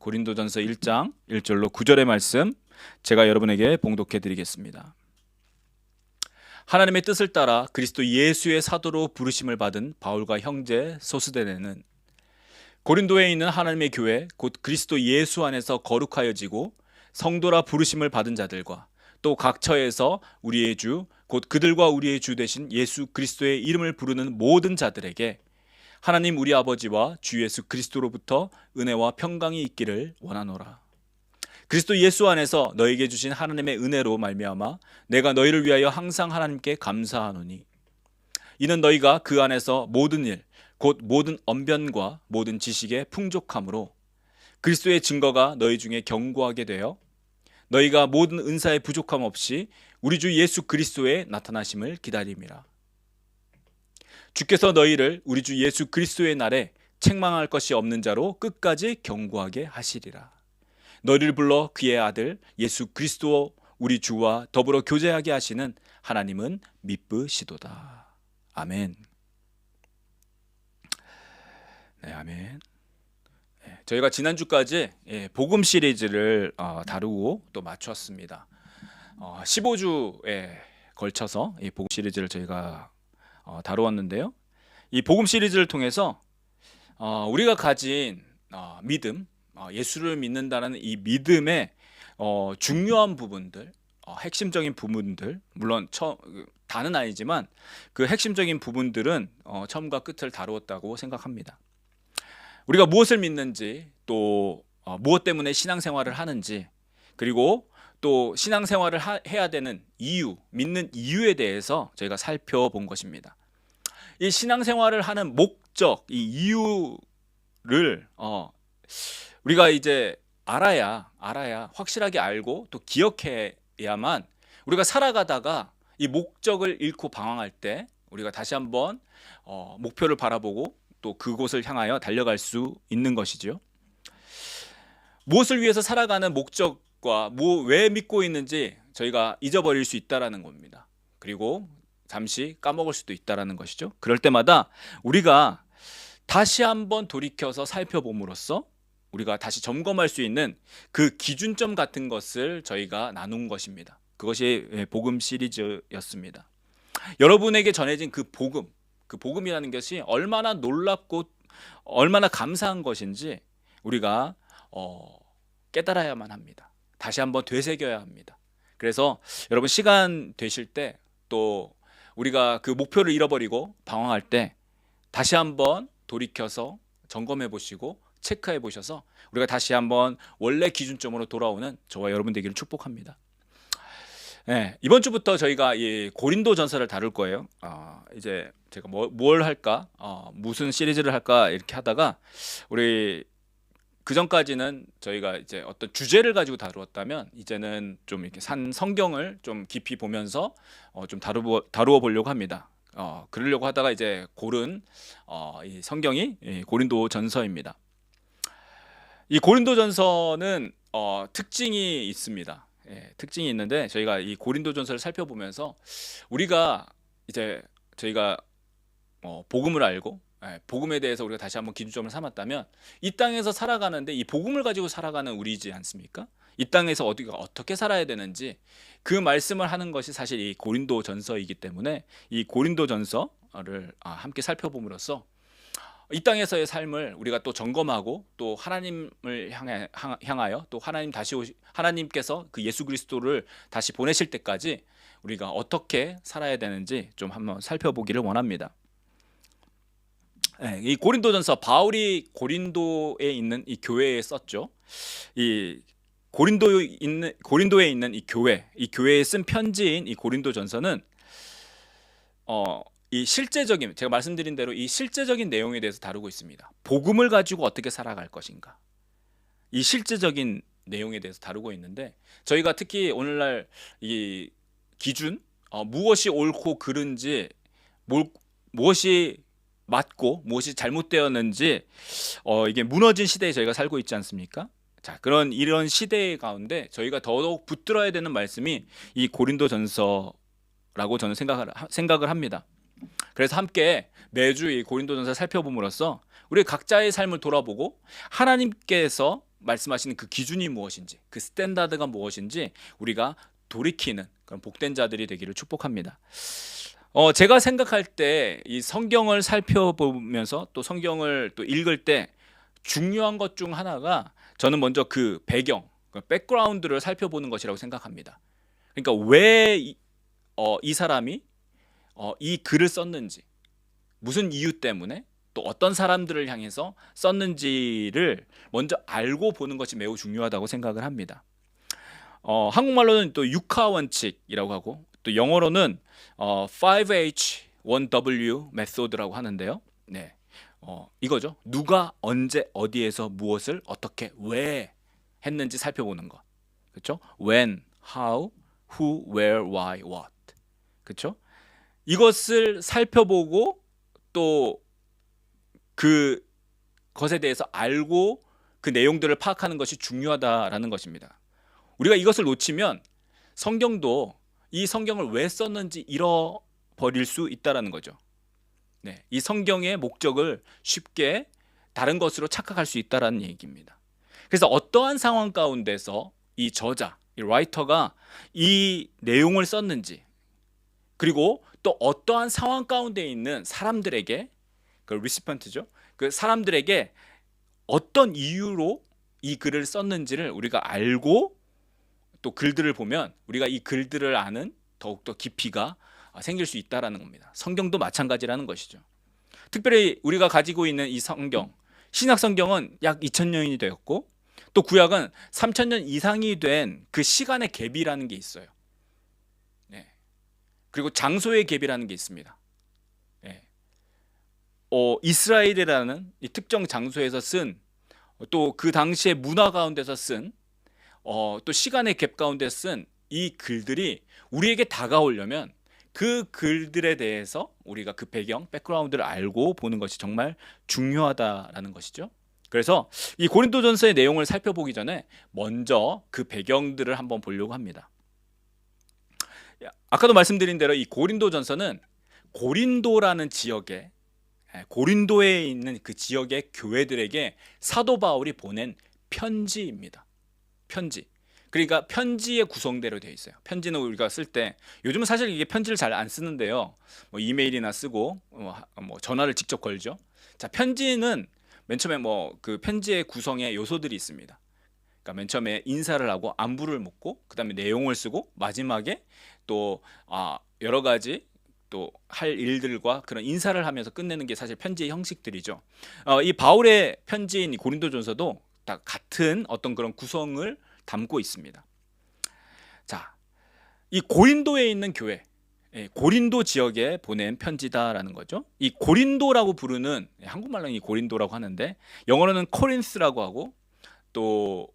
고린도전서 1장 1절로 9절의 말씀 제가 여러분에게 봉독해 드리겠습니다. 하나님의 뜻을 따라 그리스도 예수의 사도로 부르심을 받은 바울과 형제 소스데네는 고린도에 있는 하나님의 교회 곧 그리스도 예수 안에서 거룩하여지고 성도라 부르심을 받은 자들과 또 각 처에서 우리의 주 곧 그들과 우리의 주 되신 예수 그리스도의 이름을 부르는 모든 자들에게 하나님 우리 아버지와 주 예수 그리스도로부터 은혜와 평강이 있기를 원하노라. 그리스도 예수 안에서 너에게 주신 하나님의 은혜로 말미암아 내가 너희를 위하여 항상 하나님께 감사하노니 이는 너희가 그 안에서 모든 일 곧 모든 언변과 모든 지식의 풍족함으로 그리스도의 증거가 너희 중에 견고하게 되어 너희가 모든 은사의 부족함 없이 우리 주 예수 그리스도의 나타나심을 기다림이라. 주께서 너희를 우리 주 예수 그리스도의 날에 책망할 것이 없는 자로 끝까지 견고하게 하시리라. 너희를 불러 그의 아들 예수 그리스도 우리 주와 더불어 교제하게 하시는 하나님은 미쁘시도다. 아멘. 네, 아멘. 저희가 지난주까지 복음 시리즈를 다루고 또 마쳤습니다. 15주에 걸쳐서 이 복음 시리즈를 저희가 다루었는데요. 이 복음 시리즈를 통해서 우리가 가진 믿음, 예수를 믿는다는 이 믿음의 중요한 부분들, 핵심적인 부분들, 물론 다는 아니지만 그 핵심적인 부분들은 처음과 끝을 다루었다고 생각합니다. 우리가 무엇을 믿는지, 또 무엇 때문에 신앙생활을 하는지, 그리고 또 신앙생활을 해야 되는 이유, 믿는 이유에 대해서 저희가 살펴본 것입니다. 이 신앙생활을 하는 목적, 이 이유를 우리가 이제 알아야 확실하게 알고 또 기억해야만 우리가 살아가다가 이 목적을 잃고 방황할 때 우리가 다시 한번 목표를 바라보고 또 그곳을 향하여 달려갈 수 있는 것이죠. 무엇을 위해서 살아가는 목적과 왜 믿고 있는지 저희가 잊어버릴 수 있다라는 겁니다. 그리고 잠시 까먹을 수도 있다라는 것이죠. 그럴 때마다 우리가 다시 한번 돌이켜서 살펴봄으로써 우리가 다시 점검할 수 있는 그 기준점 같은 것을 저희가 나눈 것입니다. 그것이 복음 시리즈였습니다. 여러분에게 전해진 그 복음이라는 것이 얼마나 놀랍고 얼마나 감사한 것인지 우리가 깨달아야만 합니다. 다시 한번 되새겨야 합니다. 그래서 여러분 시간 되실 때 또 우리가 그 목표를 잃어버리고 방황할 때 다시 한번 돌이켜서 점검해 보시고 체크해 보셔서 우리가 다시 한번 원래 기준점으로 돌아오는 저와 여러분 되기를 축복합니다. 네, 이번 주부터 저희가 이 고린도전서를 다룰 거예요. 이제 제가 뭘 할까, 무슨 시리즈를 할까 이렇게 하다가 우리 그 전까지는 저희가 이제 어떤 주제를 가지고 다루었다면 이제는 좀 이렇게 성경을 좀 깊이 보면서 좀 다루어 보려고 합니다. 그러려고 하다가 이제 고른 이 성경이 고린도전서입니다. 이 고린도전서는 특징이 있습니다. 특징이 있는데 저희가 이 고린도전서를 살펴보면서 우리가 이제 저희가 복음을 알고 복음에 대해서 우리가 다시 한번 기준점을 삼았다면 이 땅에서 살아가는데 이 복음을 가지고 살아가는 우리지 않습니까? 이 땅에서 어떻게 살아야 되는지 그 말씀을 하는 것이 사실 이 고린도전서이기 때문에 이 고린도전서를 함께 살펴봄으로써 이 땅에서의 삶을 우리가 또 점검하고 또 하나님을 향하여 또 하나님께서 그 예수 그리스도를 다시 보내실 때까지 우리가 어떻게 살아야 되는지 좀 한번 살펴보기를 원합니다. 이 고린도전서 바울이 고린도에 있는 이 교회에 썼죠. 이 고린도에 있는 이 교회에 쓴 편지인 이 고린도전서는 이 실제적인 제가 말씀드린 대로 이 실제적인 내용에 대해서 다루고 있습니다. 복음을 가지고 어떻게 살아갈 것인가, 이 실제적인 내용에 대해서 다루고 있는데 저희가 특히 오늘날 이 기준 무엇이 옳고 그른지 무엇이 맞고 무엇이 잘못되었는지 이게 무너진 시대에 저희가 살고 있지 않습니까? 자, 이런 시대 가운데 저희가 더더욱 붙들어야 되는 말씀이 이 고린도전서라고 저는 생각을 합니다. 그래서 함께 매주 이 고린도전서 살펴봄으로써 우리 각자의 삶을 돌아보고 하나님께서 말씀하시는 그 기준이 무엇인지, 그 스탠다드가 무엇인지 우리가 돌이키는 그런 복된 자들이 되기를 축복합니다. 제가 생각할 때 이 성경을 살펴보면서 또 성경을 또 읽을 때 중요한 것 중 하나가 저는 먼저 그 배경, 그 백그라운드를 살펴보는 것이라고 생각합니다. 그러니까 왜 이 사람이 이 글을 썼는지, 무슨 이유 때문에 또 어떤 사람들을 향해서 썼는지를 먼저 알고 보는 것이 매우 중요하다고 생각을 합니다. 한국말로는 또 육하 원칙이라고 하고 또 영어로는 5H 1W 메소드라고 하는데요. 네, 이거죠. 누가 언제 어디에서 무엇을 어떻게 왜 했는지 살펴보는 것. 그렇죠? When, how, who, where, why, what. 그렇죠? 이것을 살펴보고 또 그것에 대해서 알고 그 내용들을 파악하는 것이 중요하다라는 것입니다. 우리가 이것을 놓치면 성경도 이 성경을 왜 썼는지 잃어버릴 수 있다라는 거죠. 네, 이 성경의 목적을 쉽게 다른 것으로 착각할 수 있다라는 얘기입니다. 그래서 어떠한 상황 가운데서 이 저자, 이 라이터가 이 내용을 썼는지, 그리고 또 어떠한 상황 가운데 있는 사람들에게, 그 리시펀트죠, 그 사람들에게 어떤 이유로 이 글을 썼는지를 우리가 알고 또 글들을 보면 우리가 이 글들을 아는 더욱더 깊이가 생길 수 있다라는 겁니다. 성경도 마찬가지라는 것이죠. 특별히 우리가 가지고 있는 이 성경, 신약 성경은 약 2000년이 되었고 또 구약은 3000년 이상이 된 그 시간의 갭이라는 게 있어요. 네. 그리고 장소의 갭이라는 게 있습니다. 네. 이스라엘이라는 이 특정 장소에서 쓴, 또 그 당시의 문화 가운데서 쓴, 또 시간의 갭 가운데 쓴 이 글들이 우리에게 다가오려면 그 글들에 대해서 우리가 그 배경, 백그라운드를 알고 보는 것이 정말 중요하다라는 것이죠. 그래서 이 고린도전서의 내용을 살펴보기 전에 먼저 그 배경들을 한번 보려고 합니다. 아까도 말씀드린 대로 이 고린도전서는 고린도라는 지역에, 고린도에 있는 그 지역의 교회들에게 사도 바울이 보낸 편지입니다. 편지. 그러니까 편지의 구성대로 되어 있어요. 편지는 우리가 쓸 때, 요즘은 사실 이게 편지를 잘 안 쓰는데요. 뭐 이메일이나 쓰고 뭐 전화를 직접 걸죠. 자, 편지는 맨 처음에 그 편지의 구성에 요소들이 있습니다. 그러니까 맨 처음에 인사를 하고 안부를 묻고 그다음에 내용을 쓰고 마지막에 또 여러 가지 또 할 일들과 그런 인사를 하면서 끝내는 게 사실 편지의 형식들이죠. 이 바울의 편지인 이 고린도전서도 다 같은 어떤 그런 구성을 담고 있습니다. 자, 이 고린도에 있는 교회, 고린도 지역에 보낸 편지다라는 거죠. 이 고린도라고 부르는, 한국말로는 이 고린도라고 하는데 영어로는 코린스라고 하고 또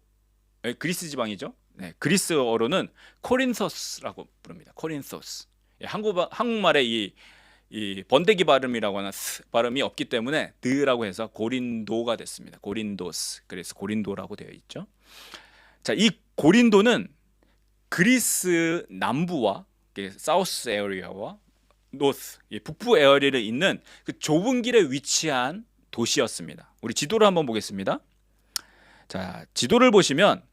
그리스 지방이죠. 네, 그리스어로는 코린토스라고 부릅니다. 코린토스. 한국말에 이 번데기 발음이라고 하는 발음이 없기 때문에 드라고 해서 고린도가 됐습니다. 고린도스. 그래서 고린도라고 되어 있죠. 자, 이 고린도는 그리스 남부와 사우스 에어리아와 노스, 북부 에어리아를 잇는 그 좁은 길에 위치한 도시였습니다. 우리 지도를 한번 보겠습니다. 자, 지도를 보시면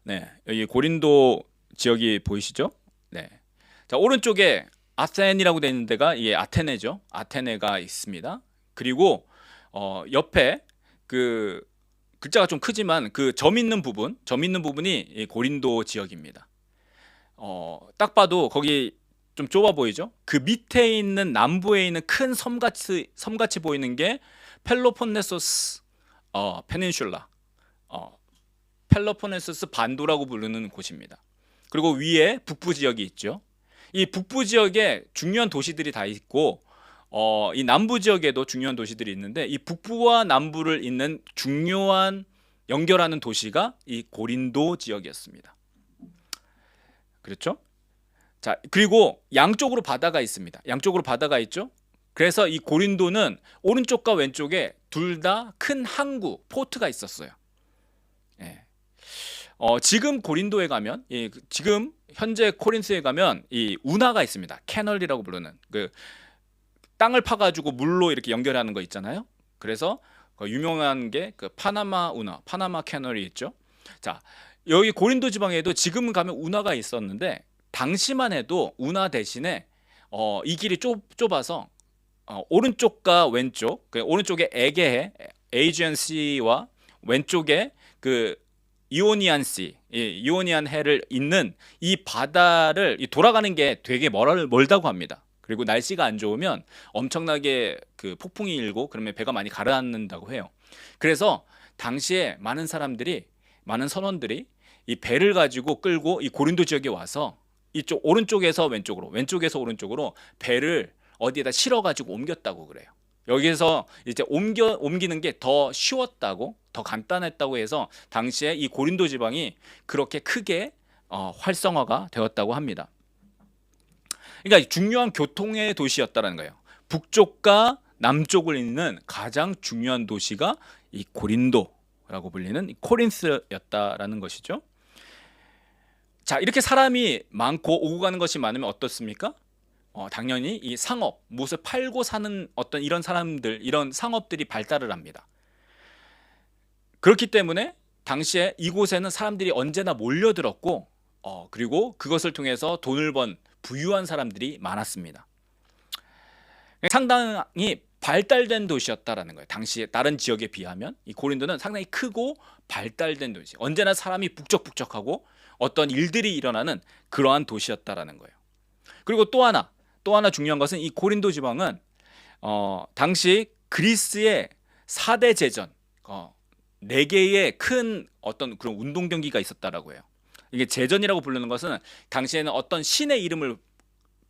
네, 여기 고린도 지역이 보이시죠? 네. 자, 오른쪽에 아테네라고 되어 있는 데가 이게 아테네죠. 아테네가 있습니다. 그리고 옆에 그 글자가 좀 크지만 그 점 있는 부분이 고린도 지역입니다. 딱 봐도 거기 좀 좁아 보이죠? 그 밑에 있는 남부에 있는 큰 섬같이 보이는 게 펠로폰네소스 페닌슐라, 펠로폰네소스 반도라고 부르는 곳입니다. 그리고 위에 북부 지역이 있죠. 이 북부 지역에 중요한 도시들이 다 있고 이 남부 지역에도 중요한 도시들이 있는데 이 북부와 남부를 잇는 중요한 연결하는 도시가 이 고린도 지역이었습니다. 그렇죠? 자, 그리고 양쪽으로 바다가 있습니다. 양쪽으로 바다가 있죠? 그래서 이 고린도는 오른쪽과 왼쪽에 둘 다 큰 항구, 포트가 있었어요. 예. 지금 고린도에 가면, 지금 현재 코린스에 가면 이 운하가 있습니다. 캐널이라고 부르는 그 땅을 파가지고 물로 이렇게 연결하는 거 있잖아요. 그래서 그 유명한 게 그 파나마 운하, 파나마 캐널이 있죠. 자, 여기 고린도 지방에도 지금 가면 운하가 있었는데 당시만 해도 운하 대신에 이 길이 좁아서 오른쪽과 왼쪽, 그 오른쪽에 에게해, 에이지언 시와 왼쪽에 그 이오니안 시, 이오니안 해를 잇는 이 바다를 돌아가는 게 되게 멀다고 합니다. 그리고 날씨가 안 좋으면 엄청나게 그 폭풍이 일고 그러면 배가 많이 가라앉는다고 해요. 그래서 당시에 많은 사람들이, 많은 선원들이 이 배를 가지고 끌고 이 고린도 지역에 와서 이쪽 오른쪽에서 왼쪽으로, 왼쪽에서 오른쪽으로 배를 어디에다 실어 가지고 옮겼다고 그래요. 여기에서 이제 옮기는 게 더 쉬웠다고, 더 간단했다고 해서 당시에 이 고린도 지방이 그렇게 크게 활성화가 되었다고 합니다. 그러니까 중요한 교통의 도시였다는 거예요. 북쪽과 남쪽을 잇는 가장 중요한 도시가 이 고린도라고 불리는 코린스였다라는 것이죠. 자, 이렇게 사람이 많고 오고 가는 것이 많으면 어떻습니까? 당연히 이 상업, 무엇을 팔고 사는 어떤 이런 사람들, 이런 상업들이 발달을 합니다. 그렇기 때문에 당시에 이곳에는 사람들이 언제나 몰려들었고, 그리고 그것을 통해서 돈을 번 부유한 사람들이 많았습니다. 상당히 발달된 도시였다라는 거예요. 당시에 다른 지역에 비하면 이 고린도는 상당히 크고 발달된 도시, 언제나 사람이 북적북적하고 어떤 일들이 일어나는 그러한 도시였다라는 거예요. 그리고 또 하나 중요한 것은 이 고린도 지방은 당시 그리스의 4대 제전, 4개의 큰 어떤 그런 운동 경기가 있었다라고 해요. 이게 제전이라고 부르는 것은 당시에는 어떤 신의 이름을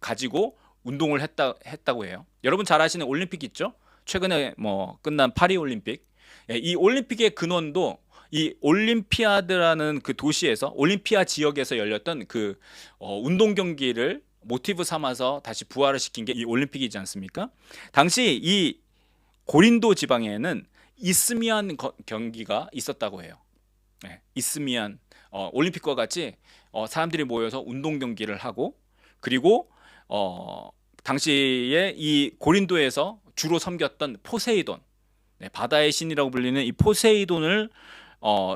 가지고 운동을 했다고 해요. 여러분 잘 아시는 올림픽 있죠? 최근에 끝난 파리 올림픽. 이 올림픽의 근원도 이 올림피아드라는 그 도시에서, 올림피아 지역에서 열렸던 그 운동 경기를 모티브 삼아서 다시 부활을 시킨 게 이 올림픽이지 않습니까? 당시 이 고린도 지방에는 이스미안 경기가 있었다고 해요. 이스미안, 올림픽과 같이 사람들이 모여서 운동 경기를 하고, 그리고 당시에 이 고린도에서 주로 섬겼던 포세이돈, 바다의 신이라고 불리는 이 포세이돈을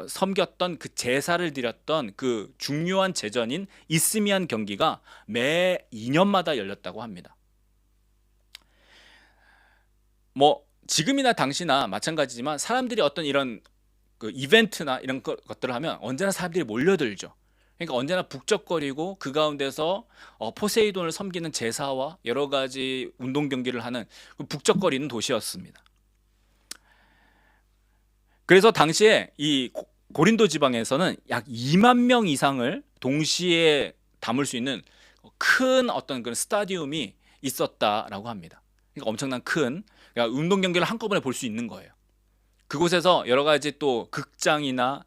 섬겼던 그 제사를 드렸던 그 중요한 제전인 이스미안 경기가 매 2년마다 열렸다고 합니다. 지금이나 당시나 마찬가지지만 사람들이 어떤 이런 그 이벤트나 이런 것들을 하면 언제나 사람들이 몰려들죠. 그러니까 언제나 북적거리고 그 가운데서 포세이돈을 섬기는 제사와 여러 가지 운동 경기를 하는 북적거리는 도시였습니다. 그래서 당시에 이 고린도 지방에서는 약 2만 명 이상을 동시에 담을 수 있는 큰 어떤 그런 스타디움이 있었다라고 합니다. 그러니까 엄청난 큰, 그러니까 운동 경기를 한꺼번에 볼 수 있는 거예요. 그곳에서 여러 가지 또 극장이나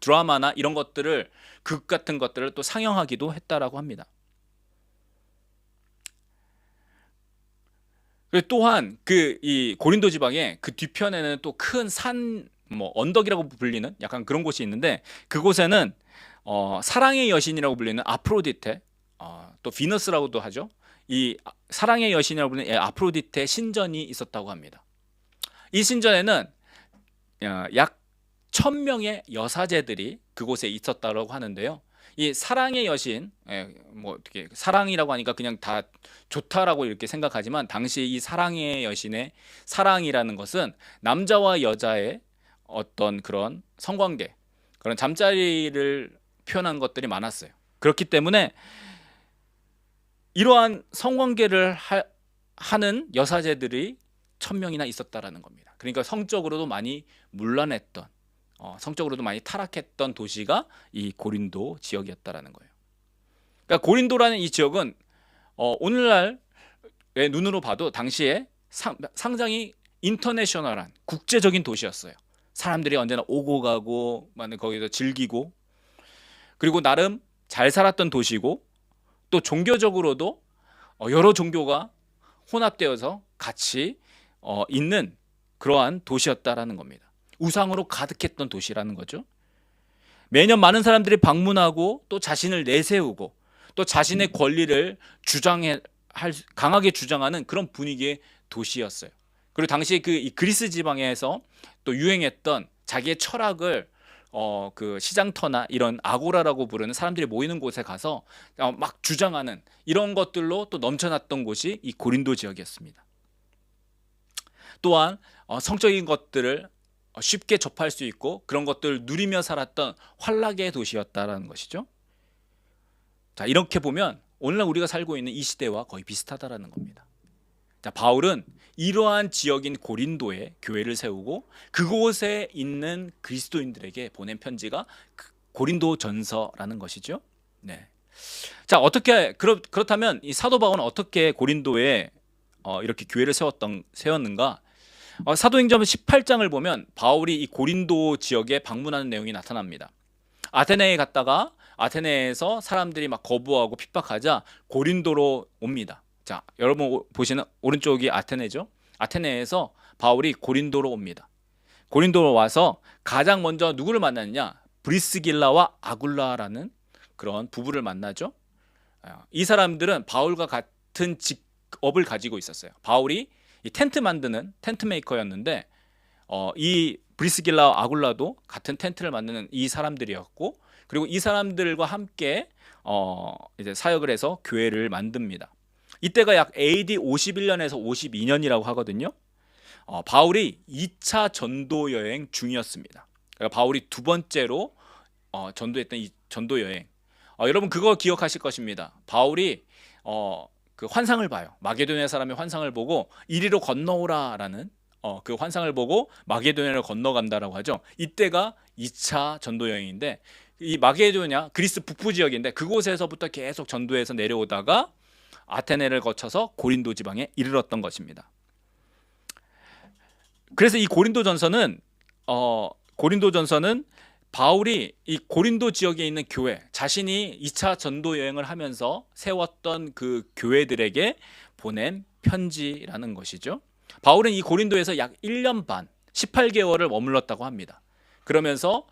드라마나 이런 것들을, 극 같은 것들을 또 상영하기도 했다라고 합니다. 또한 이 고린도 지방의 그 뒤편에는 또 큰 산, 언덕이라고 불리는 약간 그런 곳이 있는데, 그곳에는 사랑의 여신이라고 불리는 아프로디테, 또 비너스라고도 하죠. 이 사랑의 여신이라고 불리는 아프로디테 신전이 있었다고 합니다. 이 신전에는 약 1000명의 여사제들이 그곳에 있었다고 하는데요. 이 사랑의 여신, 어떻게 사랑이라고 하니까 그냥 다 좋다라고 이렇게 생각하지만, 당시 이 사랑의 여신의 사랑이라는 것은 남자와 여자의 어떤 그런 성관계, 그런 잠자리를 표현한 것들이 많았어요. 그렇기 때문에 이러한 성관계를 하는 여사제들이 1000명이나 있었다라는 겁니다. 그러니까 성적으로도 많이 문란했던, 성적으로도 많이 타락했던 도시가 이 고린도 지역이었다라는 거예요. 그러니까 고린도라는 이 지역은 오늘날의 눈으로 봐도 당시에 상당히 인터내셔널한 국제적인 도시였어요. 사람들이 언제나 오고 가고, 거기서 즐기고, 그리고 나름 잘 살았던 도시고, 또 종교적으로도 여러 종교가 혼합되어서 같이 있는 그러한 도시였다라는 겁니다. 우상으로 가득했던 도시라는 거죠. 매년 많은 사람들이 방문하고 또 자신을 내세우고 또 자신의 권리를 강하게 주장하는 그런 분위기의 도시였어요. 그리고 당시 이 그리스 지방에서 또 유행했던 자기의 철학을 그 시장터나 이런 아고라라고 부르는 사람들이 모이는 곳에 가서 막 주장하는 이런 것들로 또 넘쳐났던 곳이 이 고린도 지역이었습니다. 또한 성적인 것들을 쉽게 접할 수 있고 그런 것들을 누리며 살았던 환락의 도시였다라는 것이죠. 자, 이렇게 보면 오늘날 우리가 살고 있는 이 시대와 거의 비슷하다라는 겁니다. 자, 바울은 이러한 지역인 고린도에 교회를 세우고 그곳에 있는 그리스도인들에게 보낸 편지가 고린도 전서라는 것이죠. 네. 자, 그렇다면 이 사도 바울은 어떻게 고린도에 이렇게 교회를 세웠는가? 사도행전 18장을 보면 바울이 이 고린도 지역에 방문하는 내용이 나타납니다. 아테네에 갔다가 아테네에서 사람들이 막 거부하고 핍박하자 고린도로 옵니다. 자, 여러분 보시는 오른쪽이 아테네죠. 아테네에서 바울이 고린도로 옵니다. 고린도로 와서 가장 먼저 누구를 만났느냐? 브리스길라와 아굴라라는 그런 부부를 만나죠. 이 사람들은 바울과 같은 직업을 가지고 있었어요. 바울이 이 텐트 만드는 텐트 메이커였는데 이 브리스길라와 아굴라도 같은 텐트를 만드는 이 사람들이었고, 그리고 이 사람들과 함께 이제 사역을 해서 교회를 만듭니다. 이때가 약 AD 51년에서 52년이라고 하거든요. 바울이 2차 전도 여행 중이었습니다. 그러니까 바울이 두 번째로 전도했던 이 전도 여행. 여러분 그거 기억하실 것입니다. 바울이 그 환상을 봐요. 마게도냐 사람의 환상을 보고 이리로 건너오라라는 그 환상을 보고 마게도냐를 건너간다라고 하죠. 이때가 2차 전도 여행인데, 이 마게도냐 그리스 북부 지역인데 그곳에서부터 계속 전도해서 내려오다가 아테네를 거쳐서 고린도 지방에 이르렀던 것입니다. 그래서 이 고린도전서는 바울이 이 고린도 지역에 있는 교회, 자신이 2차 전도 여행을 하면서 세웠던 그 교회들에게 보낸 편지라는 것이죠. 바울은 이 고린도에서 약 1년 반, 18개월을 머물렀다고 합니다. 그러면서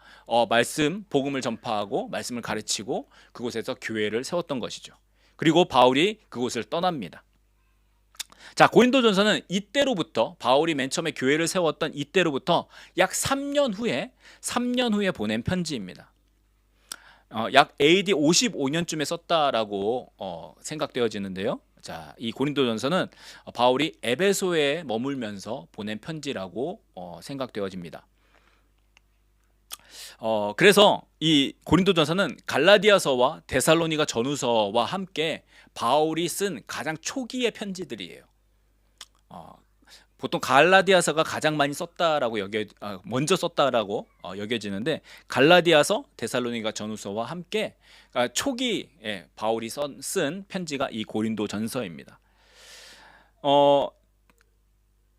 복음을 전파하고 말씀을 가르치고 그곳에서 교회를 세웠던 것이죠. 그리고 바울이 그곳을 떠납니다. 자, 고린도전서는 이때로부터 바울이 맨 처음에 교회를 세웠던 이때로부터 약 3년 후에 보낸 편지입니다. 약 AD 55년쯤에 썼다라고 생각되어지는데요. 자, 이 고린도전서는 바울이 에베소에 머물면서 보낸 편지라고 생각되어집니다. 그래서 이 고린도전서는 갈라디아서와 데살로니가 전후서와 함께 바울이 쓴 가장 초기의 편지들이에요. 보통 갈라디아서가 가장 많이 먼저 썼다라고 여겨지는데, 갈라디아서, 데살로니가 전후서와 함께 초기에 바울이 쓴 편지가 이 고린도전서입니다.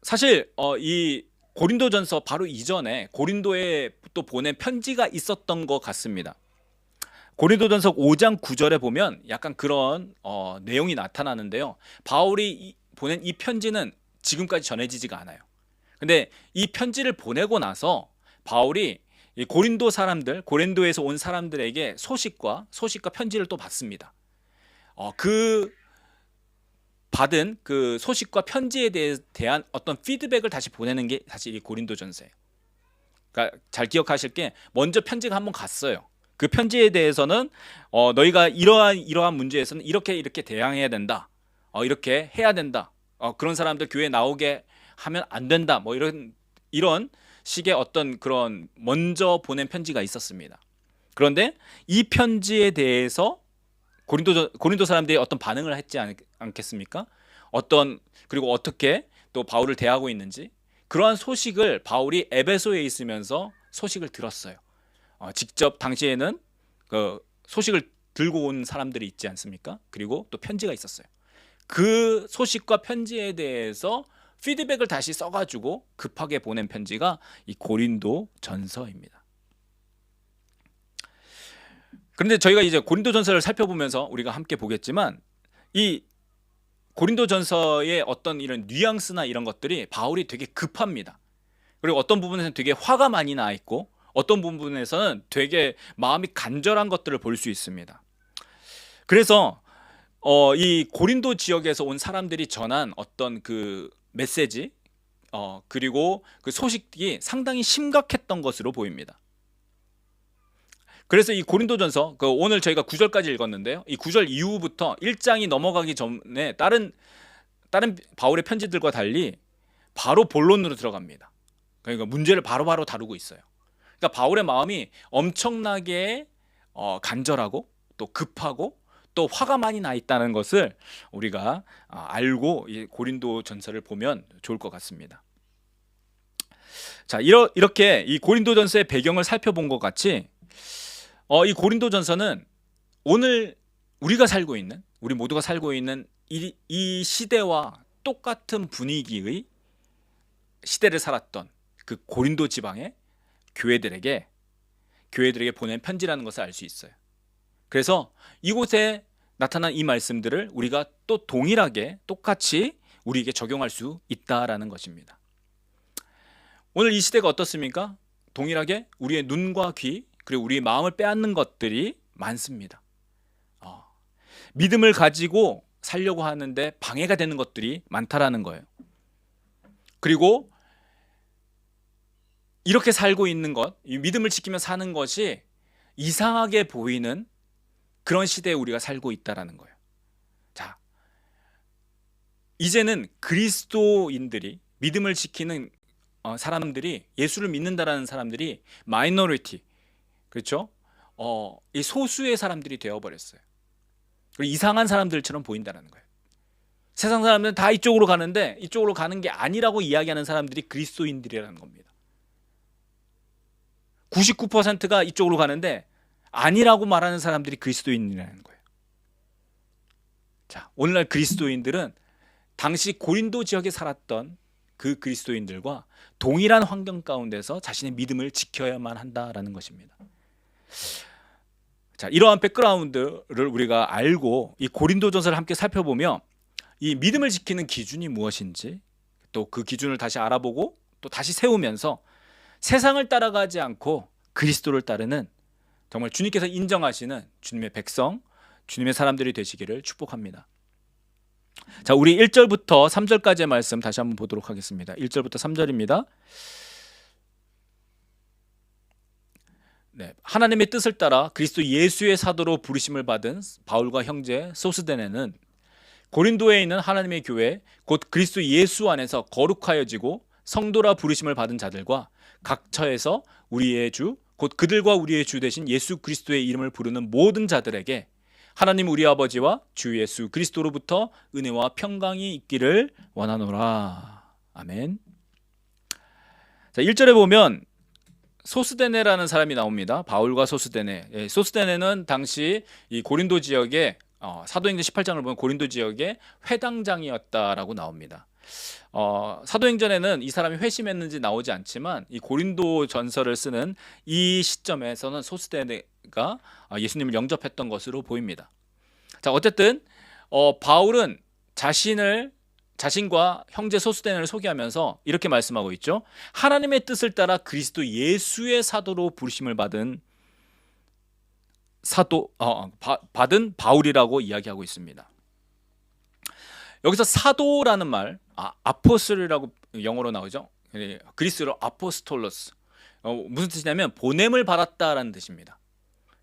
사실 이 고린도전서 바로 이전에 고린도에 또 보낸 편지가 있었던 것 같습니다. 고린도전서 5장 9절에 보면 약간 그런 내용이 나타나는데요. 바울이 보낸 이 편지는 지금까지 전해지지가 않아요. 근데 이 편지를 보내고 나서 바울이 이 고린도에서 온 사람들에게 소식과 편지를 또 받습니다. 그 받은 그 소식과 편지에 대한 어떤 피드백을 다시 보내는 게 사실 이 고린도전서예요. 그러니까 잘 기억하실 게, 먼저 편지가 한번 갔어요. 그 편지에 대해서는 너희가 이러한 문제에서는 이렇게 대항해야 된다. 이렇게 해야 된다. 그런 사람들 교회에 나오게 하면 안 된다. 뭐 이런 식의 어떤 그런 먼저 보낸 편지가 있었습니다. 그런데 이 편지에 대해서 고린도 사람들이 어떤 반응을 했지 않겠습니까? 그리고 어떻게 또 바울을 대하고 있는지, 그러한 소식을 바울이 에베소에 있으면서 소식을 들었어요. 직접 당시에는 그 소식을 들고 온 사람들이 있지 않습니까? 그리고 또 편지가 있었어요. 그 소식과 편지에 대해서 피드백을 다시 써가지고 급하게 보낸 편지가 이 고린도 전서입니다. 그런데 저희가 이제 고린도 전서를 살펴보면서 우리가 함께 보겠지만, 이 고린도 전서의 어떤 이런 뉘앙스나 이런 것들이 바울이 되게 급합니다. 그리고 어떤 부분에서는 되게 화가 많이 나 있고, 어떤 부분에서는 되게 마음이 간절한 것들을 볼 수 있습니다. 그래서 이 고린도 지역에서 온 사람들이 전한 어떤 그 메시지, 그리고 그 소식이 상당히 심각했던 것으로 보입니다. 그래서 이 고린도전서 오늘 저희가 9절까지 읽었는데요. 이 9절 이후부터 1장이 넘어가기 전에 다른 바울의 편지들과 달리 바로 본론으로 들어갑니다. 그러니까 문제를 바로바로 다루고 있어요. 그러니까 바울의 마음이 엄청나게 간절하고 또 급하고 또 화가 많이 나 있다는 것을 우리가 알고 이 고린도전서를 보면 좋을 것 같습니다. 자, 이렇게 이 고린도전서의 배경을 살펴본 것 같이 이 고린도전서는 오늘 우리 모두가 살고 있는 이 시대와 똑같은 분위기의 시대를 살았던 그 고린도 지방의 교회들에게 보낸 편지라는 것을 알 수 있어요. 그래서 이곳에 나타난 이 말씀들을 우리가 또 동일하게 똑같이 우리에게 적용할 수 있다라는 것입니다. 오늘 이 시대가 어떻습니까? 동일하게 우리의 눈과 귀 그리고 우리의 마음을 빼앗는 것들이 많습니다. 믿음을 가지고 살려고 하는데 방해가 되는 것들이 많다라는 거예요. 그리고 이렇게 살고 있는 것, 이 믿음을 지키며 사는 것이 이상하게 보이는 그런 시대에 우리가 살고 있다라는 거예요. 자, 이제는 그리스도인들이 믿음을 지키는 사람들이 예수를 믿는다라는 사람들이 마이너리티, 그렇죠? 이 소수의 사람들이 되어버렸어요. 그리고 이상한 사람들처럼 보인다는 거예요. 세상 사람들은 다 이쪽으로 가는데 이쪽으로 가는 게 아니라고 이야기하는 사람들이 그리스도인들이라는 겁니다. 99%가 이쪽으로 가는데 아니라고 말하는 사람들이 그리스도인이라는 거예요. 자, 오늘날 그리스도인들은 당시 고린도 지역에 살았던 그 그리스도인들과 동일한 환경 가운데서 자신의 믿음을 지켜야만 한다라는 것입니다. 자, 이러한 백그라운드를 우리가 알고 이 고린도전서를 함께 살펴보며 이 믿음을 지키는 기준이 무엇인지 또 그 기준을 다시 알아보고 또 다시 세우면서 세상을 따라가지 않고 그리스도를 따르는 정말 주님께서 인정하시는 주님의 백성, 주님의 사람들이 되시기를 축복합니다. 자, 우리 1절부터 3절까지의 말씀 다시 한번 보도록 하겠습니다. 1절부터 3절입니다. 네, 하나님의 뜻을 따라 그리스도 예수의 사도로 부르심을 받은 바울과 형제 소스데네는 고린도에 있는 하나님의 교회 곧 그리스도 예수 안에서 거룩하여지고 성도라 부르심을 받은 자들과 각 처에서 우리의 주 곧 그들과 우리의 주 되신 예수 그리스도의 이름을 부르는 모든 자들에게 하나님 우리 아버지와 주 예수 그리스도로부터 은혜와 평강이 있기를 원하노라. 아멘. 자, 1절에 보면 소스데네라는 사람이 나옵니다. 바울과 소스데네. 소스데네는 당시 이 고린도 지역에 사도행전 18장을 보면 고린도 지역의 회당장이었다라고 나옵니다. 사도행전에는 이 사람이 회심했는지 나오지 않지만 이 고린도 전서를 쓰는 이 시점에서는 소스데네가 예수님을 영접했던 것으로 보입니다. 자, 어쨌든 바울은 자신과 형제 소스데네를 소개하면서 이렇게 말씀하고 있죠. 하나님의 뜻을 따라 그리스도 예수의 사도로 부르심을 받은 받은 바울이라고 이야기하고 있습니다. 여기서 사도라는 말, 아포스토리라고 영어로 나오죠. 그리스로 아포스톨로스. 무슨 뜻이냐면 보냄을 받았다라는 뜻입니다.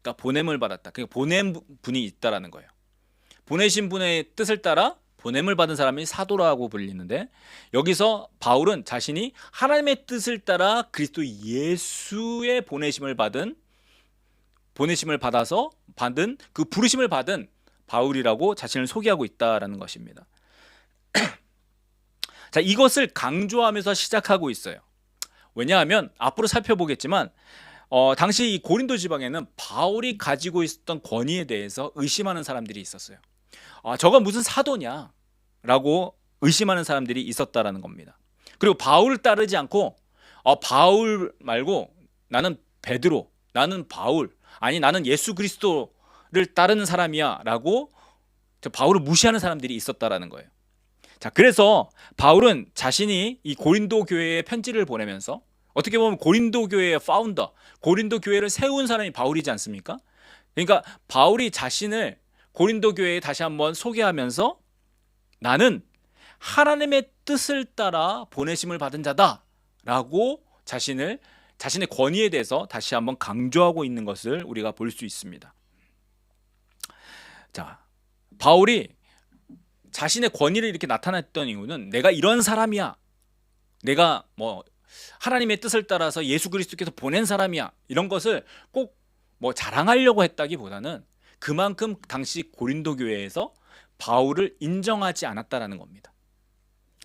그러니까 보냄을 받았다. 그러니까 보낸 분이 있다라는 거예요. 보내신 분의 뜻을 따라 보냄을 받은 사람이 사도라고 불리는데 여기서 바울은 자신이 하나님의 뜻을 따라 그리스도 예수의 보내심을 받아서 받은 그 부르심을 받은 바울이라고 자신을 소개하고 있다라는 것입니다. 자, 이것을 강조하면서 시작하고 있어요. 왜냐하면 앞으로 살펴보겠지만 당시 이 고린도 지방에는 바울이 가지고 있었던 권위에 대해서 의심하는 사람들이 있었어요. 저가 무슨 사도냐라고 의심하는 사람들이 있었다라는 겁니다. 그리고 바울을 따르지 않고 바울 말고 나는 베드로, 나는 바울, 아니 나는 예수 그리스도를 따르는 사람이야 라고 바울을 무시하는 사람들이 있었다라는 거예요. 자, 그래서 바울은 자신이 이 고린도 교회에 편지를 보내면서 어떻게 보면 고린도 교회의 파운더, 고린도 교회를 세운 사람이 바울이지 않습니까? 그러니까 바울이 자신을 고린도 교회에 다시 한번 소개하면서 나는 하나님의 뜻을 따라 보내심을 받은 자다라고 자신의 권위에 대해서 다시 한번 강조하고 있는 것을 우리가 볼 수 있습니다. 자, 바울이 자신의 권위를 이렇게 나타냈던 이유는 내가 이런 사람이야, 내가 뭐 하나님의 뜻을 따라서 예수 그리스도께서 보낸 사람이야, 이런 것을 꼭 뭐 자랑하려고 했다기보다는 그만큼 당시 고린도 교회에서 바울을 인정하지 않았다라는 겁니다.